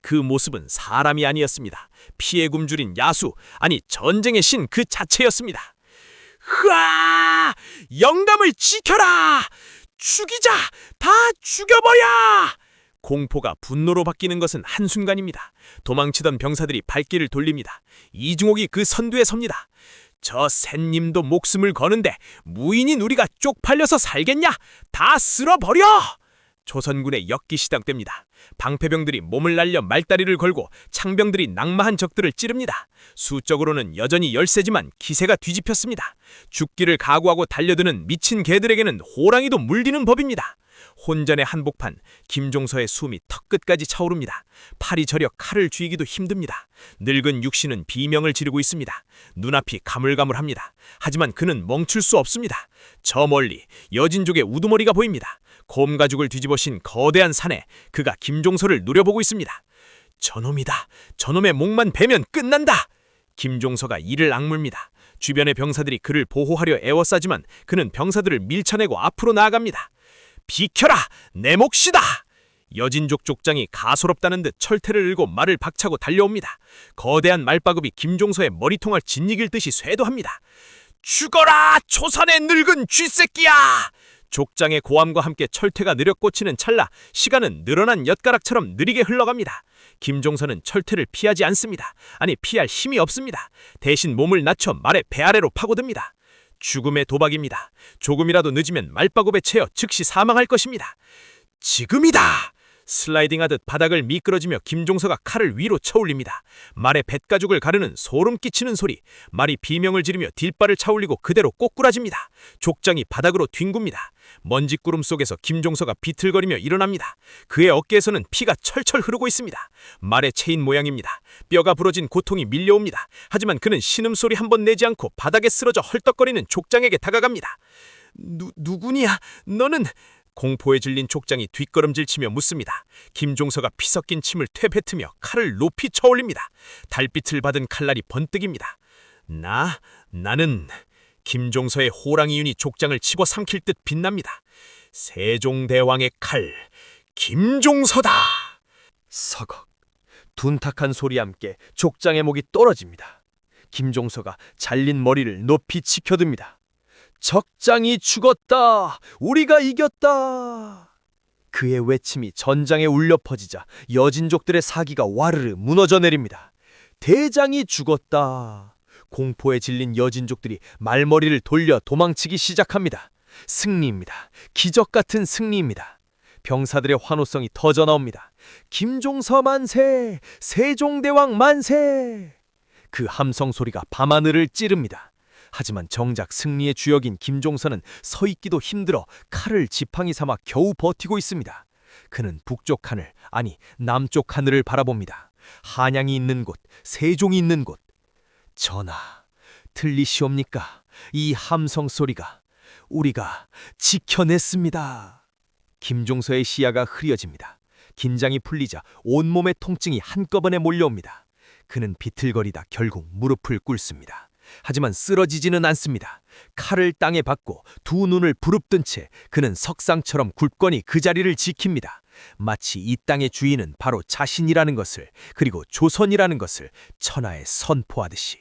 그 모습은 사람이 아니었습니다. 피에 굶주린 야수, 아니 전쟁의 신 그 자체였습니다. 흐아! 영감을 지켜라! 죽이자! 다 죽여버려! 공포가 분노로 바뀌는 것은 한순간입니다. 도망치던 병사들이 발길을 돌립니다. 이중옥이 그 선두에 섭니다. 저 샌님도 목숨을 거는데 무인인 우리가 쪽팔려서 살겠냐? 다 쓸어버려! 조선군의 역기 시작됩니다. 방패병들이 몸을 날려 말다리를 걸고 창병들이 낙마한 적들을 찌릅니다. 수적으로는 여전히 열세지만 기세가 뒤집혔습니다. 죽기를 각오하고 달려드는 미친 개들에게는 호랑이도 물리는 법입니다. 혼전의 한복판, 김종서의 숨이 턱끝까지 차오릅니다. 팔이 저려 칼을 쥐기도 힘듭니다. 늙은 육신은 비명을 지르고 있습니다. 눈앞이 가물가물합니다. 하지만 그는 멈출 수 없습니다. 저 멀리 여진족의 우두머리가 보입니다. 곰가죽을 뒤집어 신 거대한 산에 그가 김종서를 노려보고 있습니다. 저놈이다. 저놈의 목만 베면 끝난다. 김종서가 이를 악물니다. 주변의 병사들이 그를 보호하려 애워싸지만 그는 병사들을 밀쳐내고 앞으로 나아갑니다. 비켜라! 내 몫이다! 여진족 족장이 가소롭다는 듯 철퇴를 일고 말을 박차고 달려옵니다. 거대한 말바굽이 김종서의 머리통을 짓이길 듯이 쇄도합니다. 죽어라! 조선의 늙은 쥐새끼야! 족장의 고함과 함께 철퇴가 느려 꽂히는 찰나 시간은 늘어난 엿가락처럼 느리게 흘러갑니다. 김종서는 철퇴를 피하지 않습니다. 아니 피할 힘이 없습니다. 대신 몸을 낮춰 말의 배 아래로 파고듭니다. 죽음의 도박입니다. 조금이라도 늦으면 말바굽에 채여 즉시 사망할 것입니다. 지금이다! 슬라이딩하듯 바닥을 미끄러지며 김종서가 칼을 위로 쳐올립니다. 말의 뱃가죽을 가르는 소름 끼치는 소리. 말이 비명을 지르며 딜바를 차올리고 그대로 꼬꾸라집니다. 족장이 바닥으로 뒹굽니다. 먼지구름 속에서 김종서가 비틀거리며 일어납니다. 그의 어깨에서는 피가 철철 흐르고 있습니다. 말의 체인 모양입니다. 뼈가 부러진 고통이 밀려옵니다. 하지만 그는 신음소리 한 번 내지 않고 바닥에 쓰러져 헐떡거리는 족장에게 다가갑니다. 누구냐? 너는... 공포에 질린 족장이 뒷걸음질치며 묻습니다. 김종서가 피 섞인 침을 퇴뱉으며 칼을 높이 쳐올립니다. 달빛을 받은 칼날이 번뜩입니다. 나는... 김종서의 호랑이 윤이 족장을 집어삼킬 듯 빛납니다. 세종대왕의 칼, 김종서다! 서걱. 둔탁한 소리와 함께 족장의 목이 떨어집니다. 김종서가 잘린 머리를 높이 치켜듭니다. 적장이 죽었다! 우리가 이겼다! 그의 외침이 전장에 울려 퍼지자 여진족들의 사기가 와르르 무너져 내립니다. 대장이 죽었다! 공포에 질린 여진족들이 말머리를 돌려 도망치기 시작합니다. 승리입니다. 기적 같은 승리입니다. 병사들의 환호성이 터져 나옵니다. 김종서 만세! 세종대왕 만세! 그 함성 소리가 밤하늘을 찌릅니다. 하지만 정작 승리의 주역인 김종서는 서 있기도 힘들어 칼을 지팡이 삼아 겨우 버티고 있습니다. 그는 북쪽 하늘, 아니 남쪽 하늘을 바라봅니다. 한양이 있는 곳, 세종이 있는 곳. 전하, 들리시옵니까? 이 함성 소리가. 우리가 지켜냈습니다. 김종서의 시야가 흐려집니다. 긴장이 풀리자 온몸의 통증이 한꺼번에 몰려옵니다. 그는 비틀거리다 결국 무릎을 꿇습니다. 하지만 쓰러지지는 않습니다. 칼을 땅에 박고 두 눈을 부릅뜬 채 그는 석상처럼 굳건히 그 자리를 지킵니다. 마치 이 땅의 주인은 바로 자신이라는 것을, 그리고 조선이라는 것을 천하에 선포하듯이.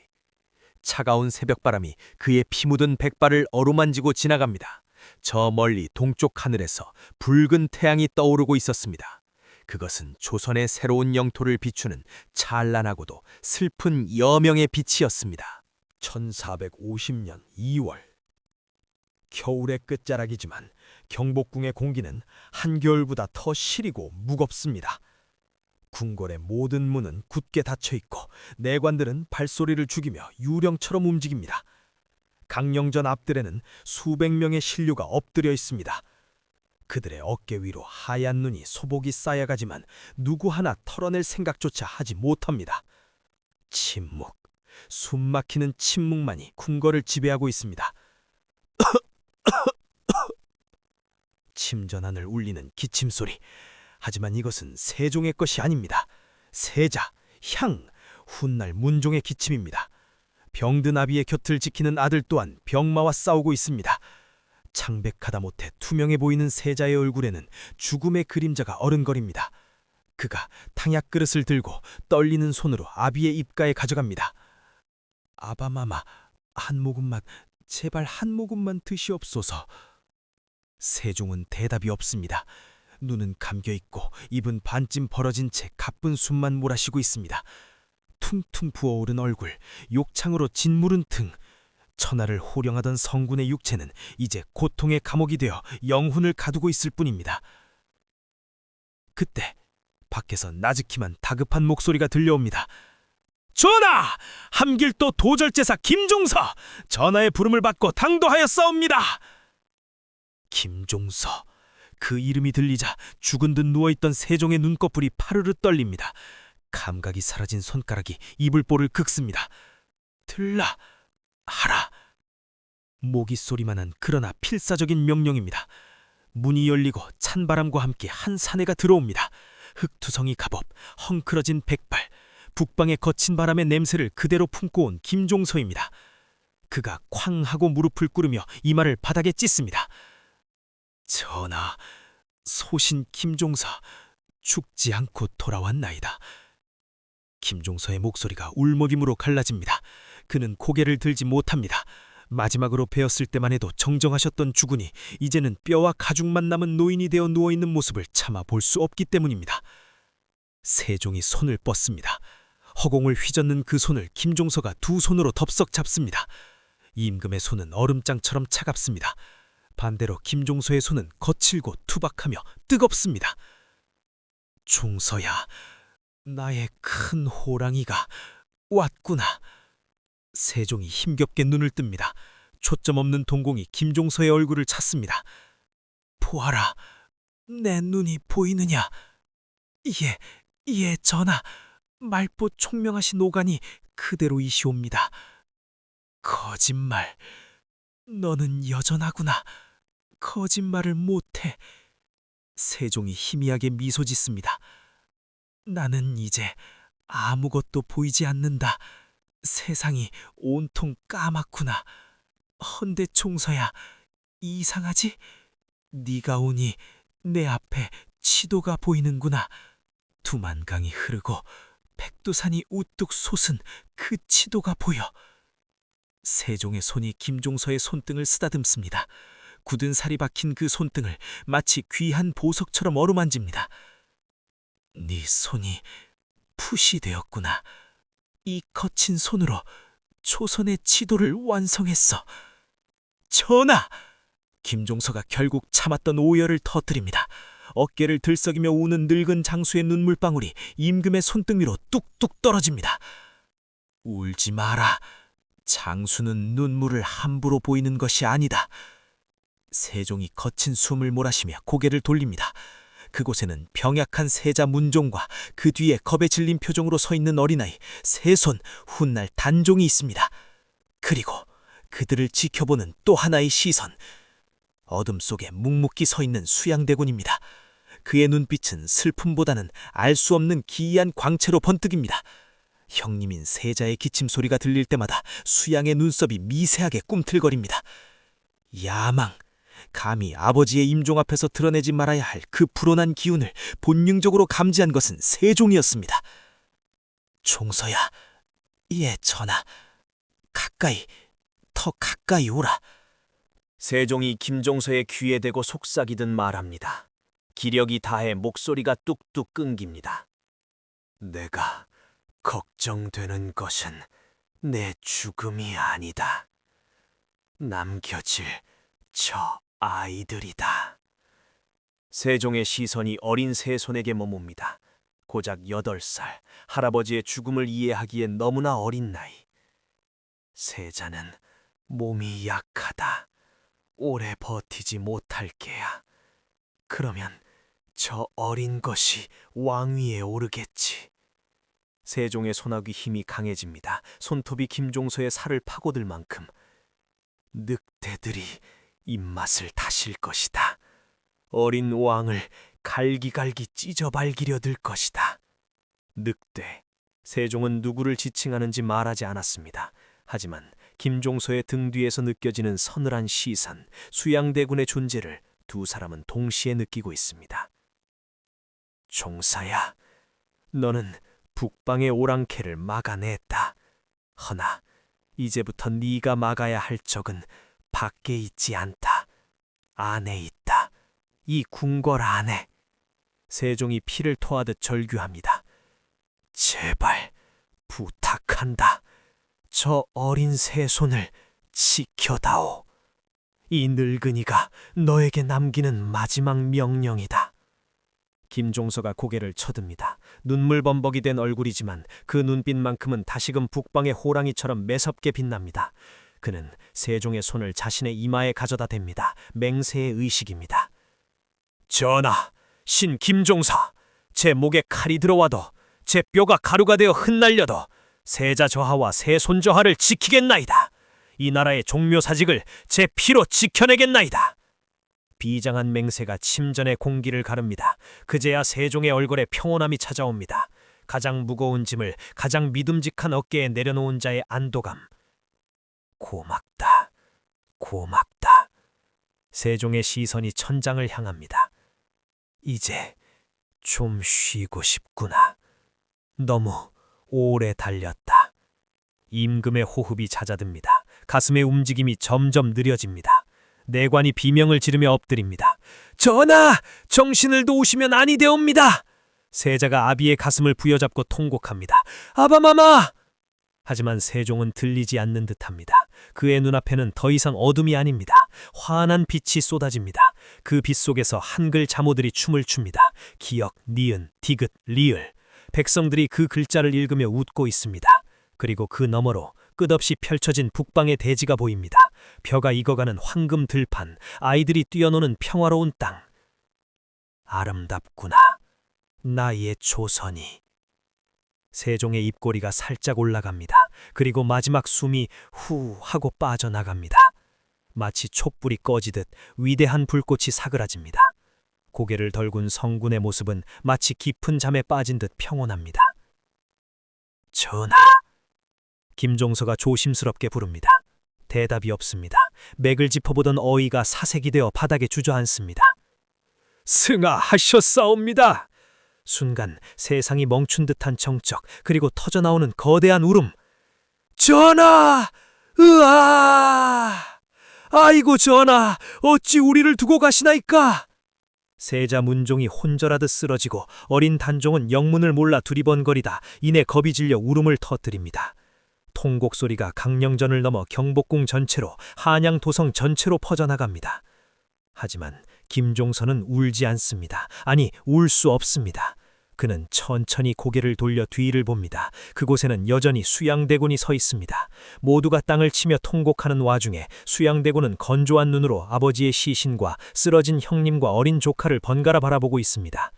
차가운 새벽바람이 그의 피 묻은 백발을 어루만지고 지나갑니다. 저 멀리 동쪽 하늘에서 붉은 태양이 떠오르고 있었습니다. 그것은 조선의 새로운 영토를 비추는 찬란하고도 슬픈 여명의 빛이었습니다. 1450년 2월. 겨울의 끝자락이지만 경복궁의 공기는 한겨울보다 더 시리고 무겁습니다. 궁궐의 모든 문은 굳게 닫혀 있고 내관들은 발소리를 죽이며 유령처럼 움직입니다. 강령전 앞들에는 수백 명의 신료가 엎드려 있습니다. 그들의 어깨 위로 하얀 눈이 소복이 쌓여가지만 누구 하나 털어낼 생각조차 하지 못합니다. 침묵, 숨막히는 침묵만이 궁궐을 지배하고 있습니다. 침전환을 울리는 기침소리. 하지만 이것은 세종의 것이 아닙니다. 세자, 향, 훗날 문종의 기침입니다. 병든 아비의 곁을 지키는 아들 또한 병마와 싸우고 있습니다. 창백하다 못해 투명해 보이는 세자의 얼굴에는 죽음의 그림자가 어른거립니다. 그가 탕약 그릇을 들고 떨리는 손으로 아비의 입가에 가져갑니다. 아바마마, 한 모금만, 제발 한 모금만 드시옵소서. 세종은 대답이 없습니다. 눈은 감겨있고 입은 반쯤 벌어진 채 가쁜 숨만 몰아쉬고 있습니다. 퉁퉁 부어오른 얼굴, 욕창으로 짓무른 등. 천하를 호령하던 성군의 육체는 이제 고통의 감옥이 되어 영혼을 가두고 있을 뿐입니다. 그때 밖에서 나즈키만 다급한 목소리가 들려옵니다. 전하! 함길도 도절제사 김종서! 전하의 부름을 받고 당도하였사옵니다. 김종서. 그 이름이 들리자 죽은 듯 누워있던 세종의 눈꺼풀이 파르르 떨립니다. 감각이 사라진 손가락이 이불볼을 긁습니다. 들라, 하라. 모기 소리만한 그러나 필사적인 명령입니다. 문이 열리고 찬바람과 함께 한 사내가 들어옵니다. 흑투성이 갑옷, 헝클어진 백발, 북방의 거친 바람의 냄새를 그대로 품고 온 김종서입니다. 그가 쾅 하고 무릎을 꿇으며 이마를 바닥에 찢습니다. 전하, 소신 김종서, 죽지 않고 돌아왔나이다. 김종서의 목소리가 울먹임으로 갈라집니다. 그는 고개를 들지 못합니다. 마지막으로 뵈었을 때만 해도 정정하셨던 주군이 이제는 뼈와 가죽만 남은 노인이 되어 누워있는 모습을 차마 볼 수 없기 때문입니다. 세종이 손을 뻗습니다. 허공을 휘젓는 그 손을 김종서가 두 손으로 덥석 잡습니다. 임금의 손은 얼음장처럼 차갑습니다. 반대로 김종서의 손은 거칠고 투박하며 뜨겁습니다. 종서야, 나의 큰 호랑이가 왔구나. 세종이 힘겹게 눈을 뜹니다. 초점 없는 동공이 김종서의 얼굴을 찾습니다. 보아라, 내 눈이 보이느냐? 예, 전하. 말보 총명하신 오간이 그대로이시옵니다. 거짓말. 너는 여전하구나. 거짓말을 못해. 세종이 희미하게 미소 짓습니다. 나는 이제 아무것도 보이지 않는다. 세상이 온통 까맣구나. 헌데 종서야, 이상하지? 네가 오니 내 앞에 치도가 보이는구나. 두만강이 흐르고 백두산이 우뚝 솟은 그 치도가 보여. 세종의 손이 김종서의 손등을 쓰다듬습니다. 굳은 살이 박힌 그 손등을 마치 귀한 보석처럼 어루만집니다. 네 손이 풋이 되었구나. 이 거친 손으로 초선의 치도를 완성했어. 전하! 김종서가 결국 참았던 오열을 터뜨립니다. 어깨를 들썩이며 우는 늙은 장수의 눈물방울이 임금의 손등 위로 뚝뚝 떨어집니다. 울지 마라. 장수는 눈물을 함부로 보이는 것이 아니다. 세종이 거친 숨을 몰아쉬며 고개를 돌립니다. 그곳에는 병약한 세자 문종과 그 뒤에 겁에 질린 표정으로 서 있는 어린아이 세손 훗날 단종이 있습니다. 그리고 그들을 지켜보는 또 하나의 시선. 어둠 속에 묵묵히 서 있는 수양대군입니다. 그의 눈빛은 슬픔보다는 알 수 없는 기이한 광채로 번뜩입니다. 형님인 세자의 기침 소리가 들릴 때마다 수양의 눈썹이 미세하게 꿈틀거립니다. 야망, 감히 아버지의 임종 앞에서 드러내지 말아야 할 그 불온한 기운을 본능적으로 감지한 것은 세종이었습니다. 종서야, 예, 전하. 가까이, 더 가까이 오라. 세종이 김종서의 귀에 대고 속삭이듯 말합니다. 기력이 다해 목소리가 뚝뚝 끊깁니다. 내가 걱정되는 것은 내 죽음이 아니다. 남겨질 저 아이들이다. 세종의 시선이 어린 세손에게 머뭅니다. 고작 8살, 할아버지의 죽음을 이해하기엔 너무나 어린 나이. 세자는 몸이 약하다. 오래 버티지 못할 게야. 그러면 저 어린 것이 왕위에 오르겠지. 세종의 손아귀 힘이 강해집니다. 손톱이 김종서의 살을 파고들 만큼. 늑대들이 입맛을 다실 것이다. 어린 왕을 갈기갈기 찢어발기려 들 것이다. 늑대. 세종은 누구를 지칭하는지 말하지 않았습니다. 하지만 김종서의 등 뒤에서 느껴지는 서늘한 시선, 수양대군의 존재를 두 사람은 동시에 느끼고 있습니다. 종사야, 너는 북방의 오랑캐를 막아냈다. 허나 이제부터 네가 막아야 할 적은 밖에 있지 않다. 안에 있다. 이 궁궐 안에. 세종이 피를 토하듯 절규합니다. 제발 부탁한다. 저 어린 새손을 지켜다오. 이 늙은이가 너에게 남기는 마지막 명령이다. 김종서가 고개를 쳐듭니다. 눈물범벅이 된 얼굴이지만 그 눈빛만큼은 다시금 북방의 호랑이처럼 매섭게 빛납니다. 그는 세종의 손을 자신의 이마에 가져다 댑니다. 맹세의 의식입니다. 전하, 신 김종서, 제 목에 칼이 들어와도 제 뼈가 가루가 되어 흩날려도 세자 저하와 세손 저하를 지키겠나이다. 이 나라의 종묘사직을 제 피로 지켜내겠나이다. 비장한 맹세가 침전의 공기를 가릅니다. 그제야 세종의 얼굴에 평온함이 찾아옵니다. 가장 무거운 짐을 가장 믿음직한 어깨에 내려놓은 자의 안도감. 고맙다. 고맙다. 세종의 시선이 천장을 향합니다. 이제 좀 쉬고 싶구나. 너무 오래 달렸다. 임금의 호흡이 잦아듭니다. 가슴의 움직임이 점점 느려집니다. 내관이 비명을 지르며 엎드립니다. 전하! 정신을 놓으시면 아니 되옵니다. 세자가 아비의 가슴을 부여잡고 통곡합니다. 아바마마! 하지만 세종은 들리지 않는 듯합니다. 그의 눈앞에는 더 이상 어둠이 아닙니다. 환한 빛이 쏟아집니다. 그 빛 속에서 한글 자모들이 춤을 춥니다. 기역, 니은, 디귿, 리을. 백성들이 그 글자를 읽으며 웃고 있습니다. 그리고 그 너머로 끝없이 펼쳐진 북방의 대지가 보입니다. 벼가 익어가는 황금 들판, 아이들이 뛰어노는 평화로운 땅. 아름답구나. 나의 조선이. 세종의 입꼬리가 살짝 올라갑니다. 그리고 마지막 숨이 후 하고 빠져나갑니다. 마치 촛불이 꺼지듯 위대한 불꽃이 사그라집니다. 고개를 덜군 성군의 모습은 마치 깊은 잠에 빠진 듯 평온합니다. 전하! 김종서가 조심스럽게 부릅니다. 대답이 없습니다. 맥을 짚어보던 어이가 사색이 되어 바닥에 주저앉습니다. 승하하셨사옵니다. 순간 세상이 멈춘 듯한 정적, 그리고 터져나오는 거대한 울음. 전하! 으아! 아이고 전하! 어찌 우리를 두고 가시나이까? 세자 문종이 혼절하듯 쓰러지고 어린 단종은 영문을 몰라 두리번거리다 이내 겁이 질려 울음을 터뜨립니다. 통곡 소리가 강령전을 넘어 경복궁 전체로, 한양 도성 전체로 퍼져나갑니다. 하지만 김종서는 울지 않습니다. 아니, 울 수 없습니다. 그는 천천히 고개를 돌려 뒤를 봅니다. 그곳에는 여전히 수양대군이 서 있습니다. 모두가 땅을 치며 통곡하는 와중에 수양대군은 건조한 눈으로 아버지의 시신과 쓰러진 형님과 어린 조카를 번갈아 바라보고 있습니다.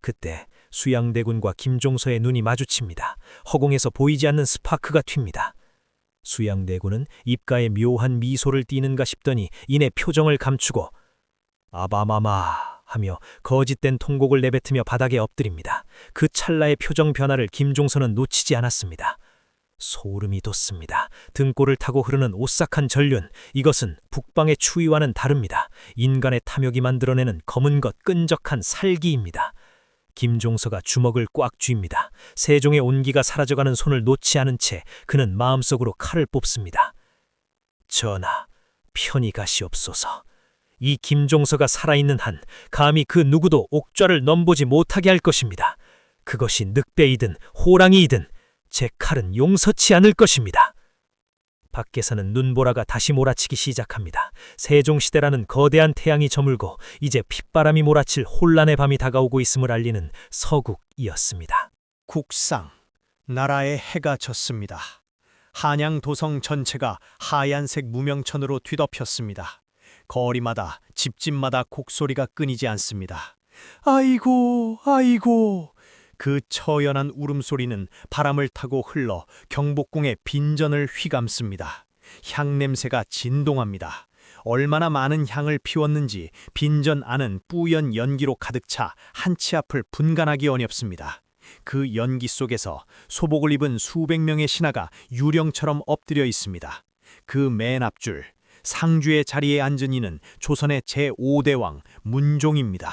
그때 수양대군과 김종서의 눈이 마주칩니다. 허공에서 보이지 않는 스파크가 튑니다. 수양대군은 입가에 묘한 미소를 띠는가 싶더니 이내 표정을 감추고 아바마마 하며 거짓된 통곡을 내뱉으며 바닥에 엎드립니다. 그 찰나의 표정 변화를 김종서는 놓치지 않았습니다. 소름이 돋습니다. 등골을 타고 흐르는 오싹한 전륜, 이것은 북방의 추위와는 다릅니다. 인간의 탐욕이 만들어내는 검은 것 끈적한 살기입니다. 김종서가 주먹을 꽉 쥡니다. 세종의 온기가 사라져가는 손을 놓지 않은 채 그는 마음속으로 칼을 뽑습니다. 전하, 편히 가시옵소서. 이 김종서가 살아있는 한 감히 그 누구도 옥좌를 넘보지 못하게 할 것입니다. 그것이 늑대이든 호랑이이든 제 칼은 용서치 않을 것입니다. 밖에서는 눈보라가 다시 몰아치기 시작합니다. 세종시대라는 거대한 태양이 저물고 이제 핏바람이 몰아칠 혼란의 밤이 다가오고 있음을 알리는 서국이었습니다. 국상, 나라의 해가 졌습니다. 한양 도성 전체가 하얀색 무명천으로 뒤덮였습니다. 거리마다 집집마다 곡소리가 끊이지 않습니다. 아이고, 아이고. 그 처연한 울음소리는 바람을 타고 흘러 경복궁의 빈전을 휘감습니다. 향냄새가 진동합니다. 얼마나 많은 향을 피웠는지 빈전 안은 뿌연 연기로 가득 차 한치 앞을 분간하기 어렵습니다. 그 연기 속에서 소복을 입은 수백 명의 신하가 유령처럼 엎드려 있습니다. 그 맨 앞줄, 상주의 자리에 앉은 이는 조선의 제5대왕 문종입니다.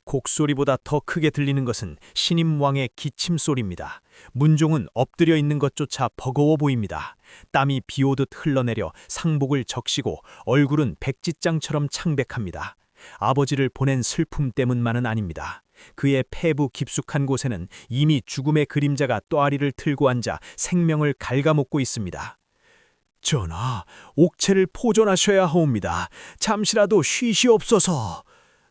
곡소리보다 더 크게 들리는 것은 신임왕의 기침소리입니다. 문종은 엎드려 있는 것조차 버거워 보입니다. 땀이 비오듯 흘러내려 상복을 적시고 얼굴은 백지장처럼 창백합니다. 아버지를 보낸 슬픔 때문만은 아닙니다. 그의 폐부 깊숙한 곳에는 이미 죽음의 그림자가 또아리를 틀고 앉아 생명을 갉아먹고 있습니다. 전하, 옥체를 포전하셔야 하옵니다. 잠시라도 쉬시옵소서.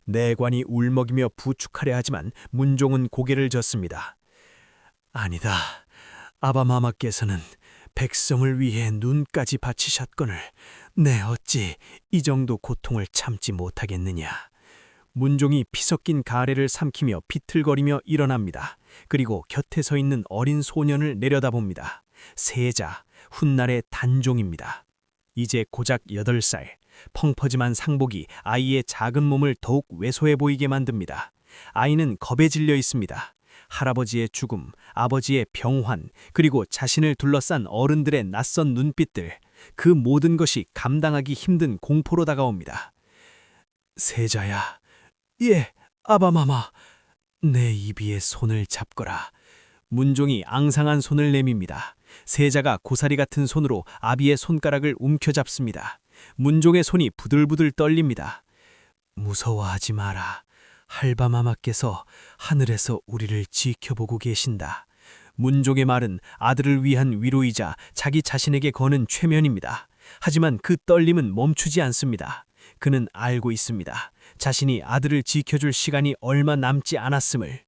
내관이 울먹이며 부축하려 하지만 문종은 고개를 젓습니다. 아니다. 아바마마께서는 백성을 위해 눈까지 바치셨거늘 내 어찌 이 정도 고통을 참지 못하겠느냐. 문종이 피 섞인 가래를 삼키며 비틀거리며 일어납니다. 그리고 곁에 서 있는 어린 소년을 내려다봅니다. 세자, 훗날의 단종입니다. 이제 고작 8살, 펑퍼짐한 상복이 아이의 작은 몸을 더욱 왜소해 보이게 만듭니다. 아이는 겁에 질려 있습니다. 할아버지의 죽음, 아버지의 병환, 그리고 자신을 둘러싼 어른들의 낯선 눈빛들, 그 모든 것이 감당하기 힘든 공포로 다가옵니다. 세자야, 예, 아바마마, 내 입위에 손을 잡거라. 문종이 앙상한 손을 내밉니다. 세자가 고사리 같은 손으로 아비의 손가락을 움켜잡습니다. 문종의 손이 부들부들 떨립니다. 무서워하지 마라. 할바마마께서 하늘에서 우리를 지켜보고 계신다. 문종의 말은 아들을 위한 위로이자 자기 자신에게 거는 최면입니다. 하지만 그 떨림은 멈추지 않습니다. 그는 알고 있습니다. 자신이 아들을 지켜줄 시간이 얼마 남지 않았음을.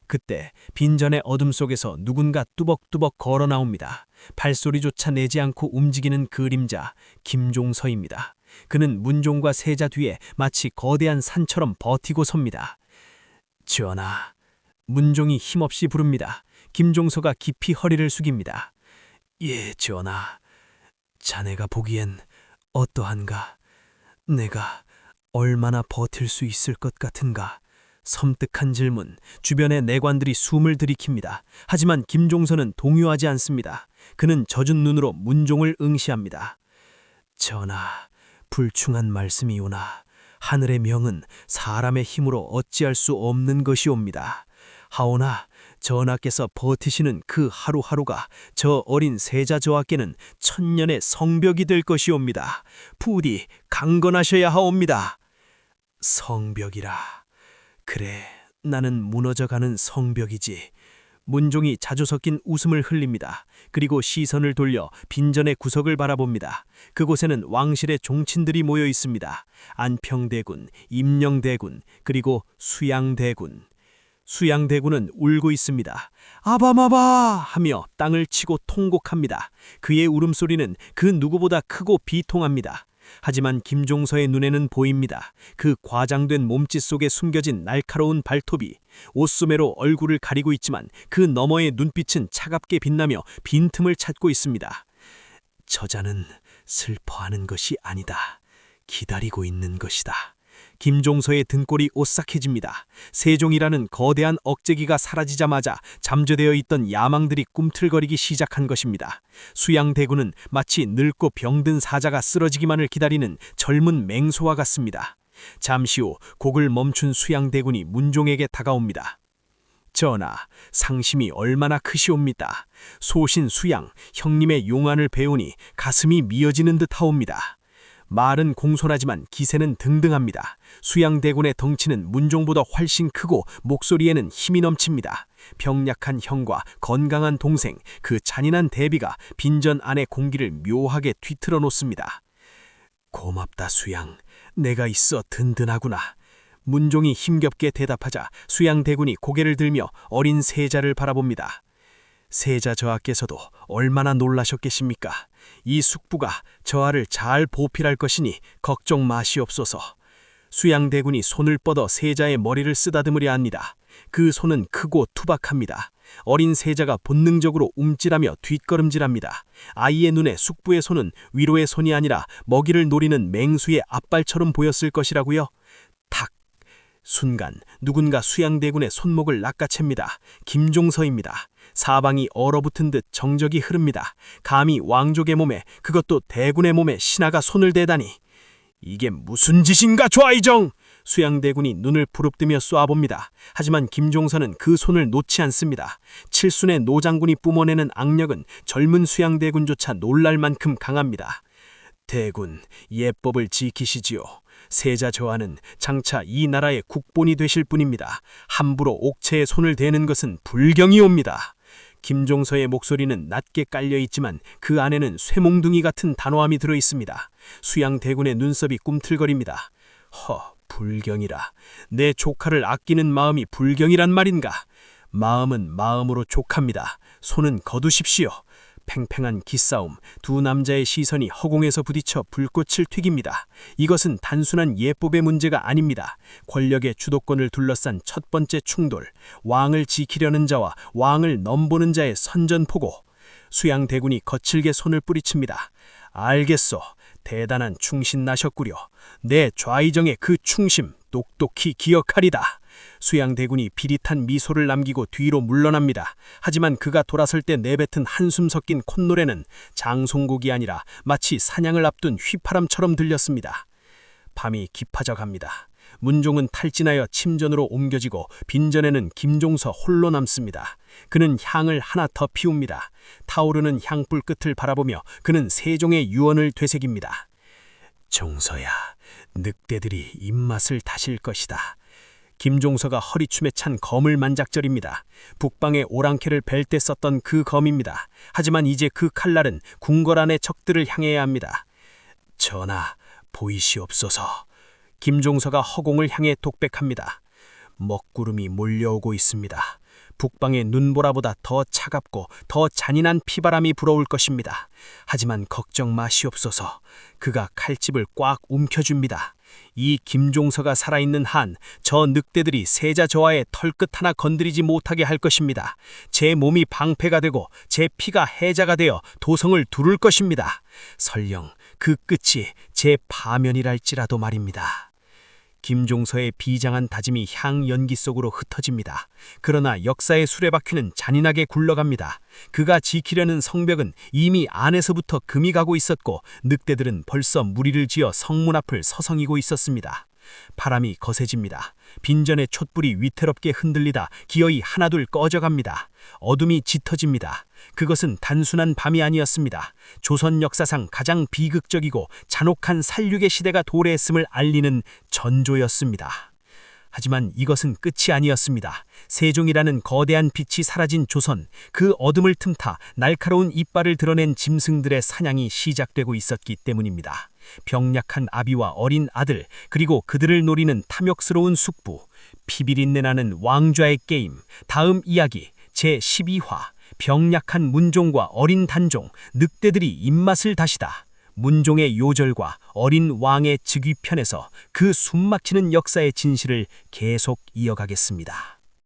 그때 빈전의 어둠 속에서 누군가 뚜벅뚜벅 걸어 나옵니다. 발소리조차 내지 않고 움직이는 그림자, 김종서입니다. 그는 문종과 세자 뒤에 마치 거대한 산처럼 버티고 섭니다. 전하, 문종이 힘없이 부릅니다. 김종서가 깊이 허리를 숙입니다. 예, 전하. 자네가 보기엔 어떠한가? 내가 얼마나 버틸 수 있을 것 같은가? 섬뜩한 질문, 주변의 내관들이 숨을 들이킵니다. 하지만 김종서는 동요하지 않습니다. 그는 젖은 눈으로 문종을 응시합니다. 전하, 불충한 말씀이오나 하늘의 명은 사람의 힘으로 어찌할 수 없는 것이옵니다. 하오나 전하께서 버티시는 그 하루하루가 저 어린 세자 저하께는 천년의 성벽이 될 것이옵니다. 부디 강건하셔야 하옵니다. 성벽이라. 그래, 나는 무너져가는 성벽이지. 문종이 자주 섞인 웃음을 흘립니다. 그리고 시선을 돌려 빈전의 구석을 바라봅니다. 그곳에는 왕실의 종친들이 모여 있습니다. 안평대군, 임령대군, 그리고 수양대군. 수양대군은 울고 있습니다. 아바마바 하며 땅을 치고 통곡합니다. 그의 울음소리는 그 누구보다 크고 비통합니다. 하지만 김종서의 눈에는 보입니다. 그 과장된 몸짓 속에 숨겨진 날카로운 발톱이 옷소매로 얼굴을 가리고 있지만 그 너머의 눈빛은 차갑게 빛나며 빈틈을 찾고 있습니다. 저자는 슬퍼하는 것이 아니다. 기다리고 있는 것이다. 김종서의 등골이 오싹해집니다. 세종이라는 거대한 억제기가 사라지자마자 잠재되어 있던 야망들이 꿈틀거리기 시작한 것입니다. 수양대군은 마치 늙고 병든 사자가 쓰러지기만을 기다리는 젊은 맹소와 같습니다. 잠시 후 곡을 멈춘 수양대군이 문종에게 다가옵니다. 전하, 상심이 얼마나 크시옵니다. 소신 수양, 형님의 용안을 배우니 가슴이 미어지는 듯하옵니다. 말은 공손하지만 기세는 등등합니다. 수양대군의 덩치는 문종보다 훨씬 크고 목소리에는 힘이 넘칩니다. 병약한 형과 건강한 동생, 그 잔인한 대비가 빈전 안의 공기를 묘하게 뒤틀어 놓습니다. 고맙다 수양, 내가 있어 든든하구나. 문종이 힘겹게 대답하자 수양대군이 고개를 들며 어린 세자를 바라봅니다. 세자 저하께서도 얼마나 놀라셨겠습니까? 이 숙부가 저하를 잘 보필할 것이니 걱정 마시옵소서. 수양대군이 손을 뻗어 세자의 머리를 쓰다듬으려 합니다. 그 손은 크고 투박합니다. 어린 세자가 본능적으로 움찔하며 뒷걸음질합니다. 아이의 눈에 숙부의 손은 위로의 손이 아니라 먹이를 노리는 맹수의 앞발처럼 보였을 것이라고요. 탁! 순간 누군가 수양대군의 손목을 낚아챕니다. 김종서입니다. 사방이 얼어붙은 듯 정적이 흐릅니다. 감히 왕족의 몸에, 그것도 대군의 몸에 신하가 손을 대다니. 이게 무슨 짓인가 좌이정! 수양대군이 눈을 부릅뜨며 쏘아봅니다. 하지만 김종서는 그 손을 놓지 않습니다. 칠순의 노장군이 뿜어내는 악력은 젊은 수양대군조차 놀랄 만큼 강합니다. 대군, 예법을 지키시지요. 세자 저하는 장차 이 나라의 국본이 되실 분입니다. 함부로 옥체에 손을 대는 것은 불경이옵니다. 김종서의 목소리는 낮게 깔려있지만 그 안에는 쇠몽둥이 같은 단호함이 들어있습니다. 수양대군의 눈썹이 꿈틀거립니다. 불경이라. 내 조카를 아끼는 마음이 불경이란 말인가? 마음은 마음으로 족합니다. 손은 거두십시오. 팽팽한 기싸움, 두 남자의 시선이 허공에서 부딪혀 불꽃을 튀깁니다. 이것은 단순한 예법의 문제가 아닙니다. 권력의 주도권을 둘러싼 첫 번째 충돌, 왕을 지키려는 자와 왕을 넘보는 자의 선전포고. 수양대군이 거칠게 손을 뿌리칩니다. 알겠소. 대단한 충신 나셨구려. 내 좌의정의 그 충심 똑똑히 기억하리다. 수양대군이 비릿한 미소를 남기고 뒤로 물러납니다. 하지만 그가 돌아설 때 내뱉은 한숨 섞인 콧노래는 장송곡이 아니라 마치 사냥을 앞둔 휘파람처럼 들렸습니다. 밤이 깊어져 갑니다. 문종은 탈진하여 침전으로 옮겨지고 빈전에는 김종서 홀로 남습니다. 그는 향을 하나 더 피웁니다. 타오르는 향불 끝을 바라보며 그는 세종의 유언을 되새깁니다. 종서야, 늑대들이 입맛을 다실 것이다. 김종서가 허리춤에 찬 검을 만작절입니다. 북방의 오랑캐를 벨 때 썼던 그 검입니다. 하지만 이제 그 칼날은 궁궐 안의 적들을 향해야 합니다. 전하, 보이시옵소서. 김종서가 허공을 향해 독백합니다. 먹구름이 몰려오고 있습니다. 북방의 눈보라보다 더 차갑고 더 잔인한 피바람이 불어올 것입니다. 하지만 걱정 마시옵소서. 그가 칼집을 꽉 움켜줍니다. 이 김종서가 살아있는 한 저 늑대들이 세자 저하의 털끝 하나 건드리지 못하게 할 것입니다. 제 몸이 방패가 되고 제 피가 해자가 되어 도성을 두를 것입니다. 설령 그 끝이 제 파면이랄지라도 말입니다. 김종서의 비장한 다짐이 향연기 속으로 흩어집니다. 그러나 역사의 수레바퀴는 잔인하게 굴러갑니다. 그가 지키려는 성벽은 이미 안에서부터 금이 가고 있었고 늑대들은 벌써 무리를 지어 성문 앞을 서성이고 있었습니다. 바람이 거세집니다. 빈전의 촛불이 위태롭게 흔들리다 기어이 하나둘 꺼져갑니다. 어둠이 짙어집니다. 그것은 단순한 밤이 아니었습니다. 조선 역사상 가장 비극적이고 잔혹한 살육의 시대가 도래했음을 알리는 전조였습니다. 하지만 이것은 끝이 아니었습니다. 세종이라는 거대한 빛이 사라진 조선, 그 어둠을 틈타 날카로운 이빨을 드러낸 짐승들의 사냥이 시작되고 있었기 때문입니다. 병약한 아비와 어린 아들, 그리고 그들을 노리는 탐욕스러운 숙부, 피비린내 나는 왕좌의 게임, 다음 이야기 제12화, 병약한 문종과 어린 단종, 늑대들이 입맛을 다시다. 문종의 요절과 어린 왕의 즉위편에서 그 숨막히는 역사의 진실을 계속 이어가겠습니다.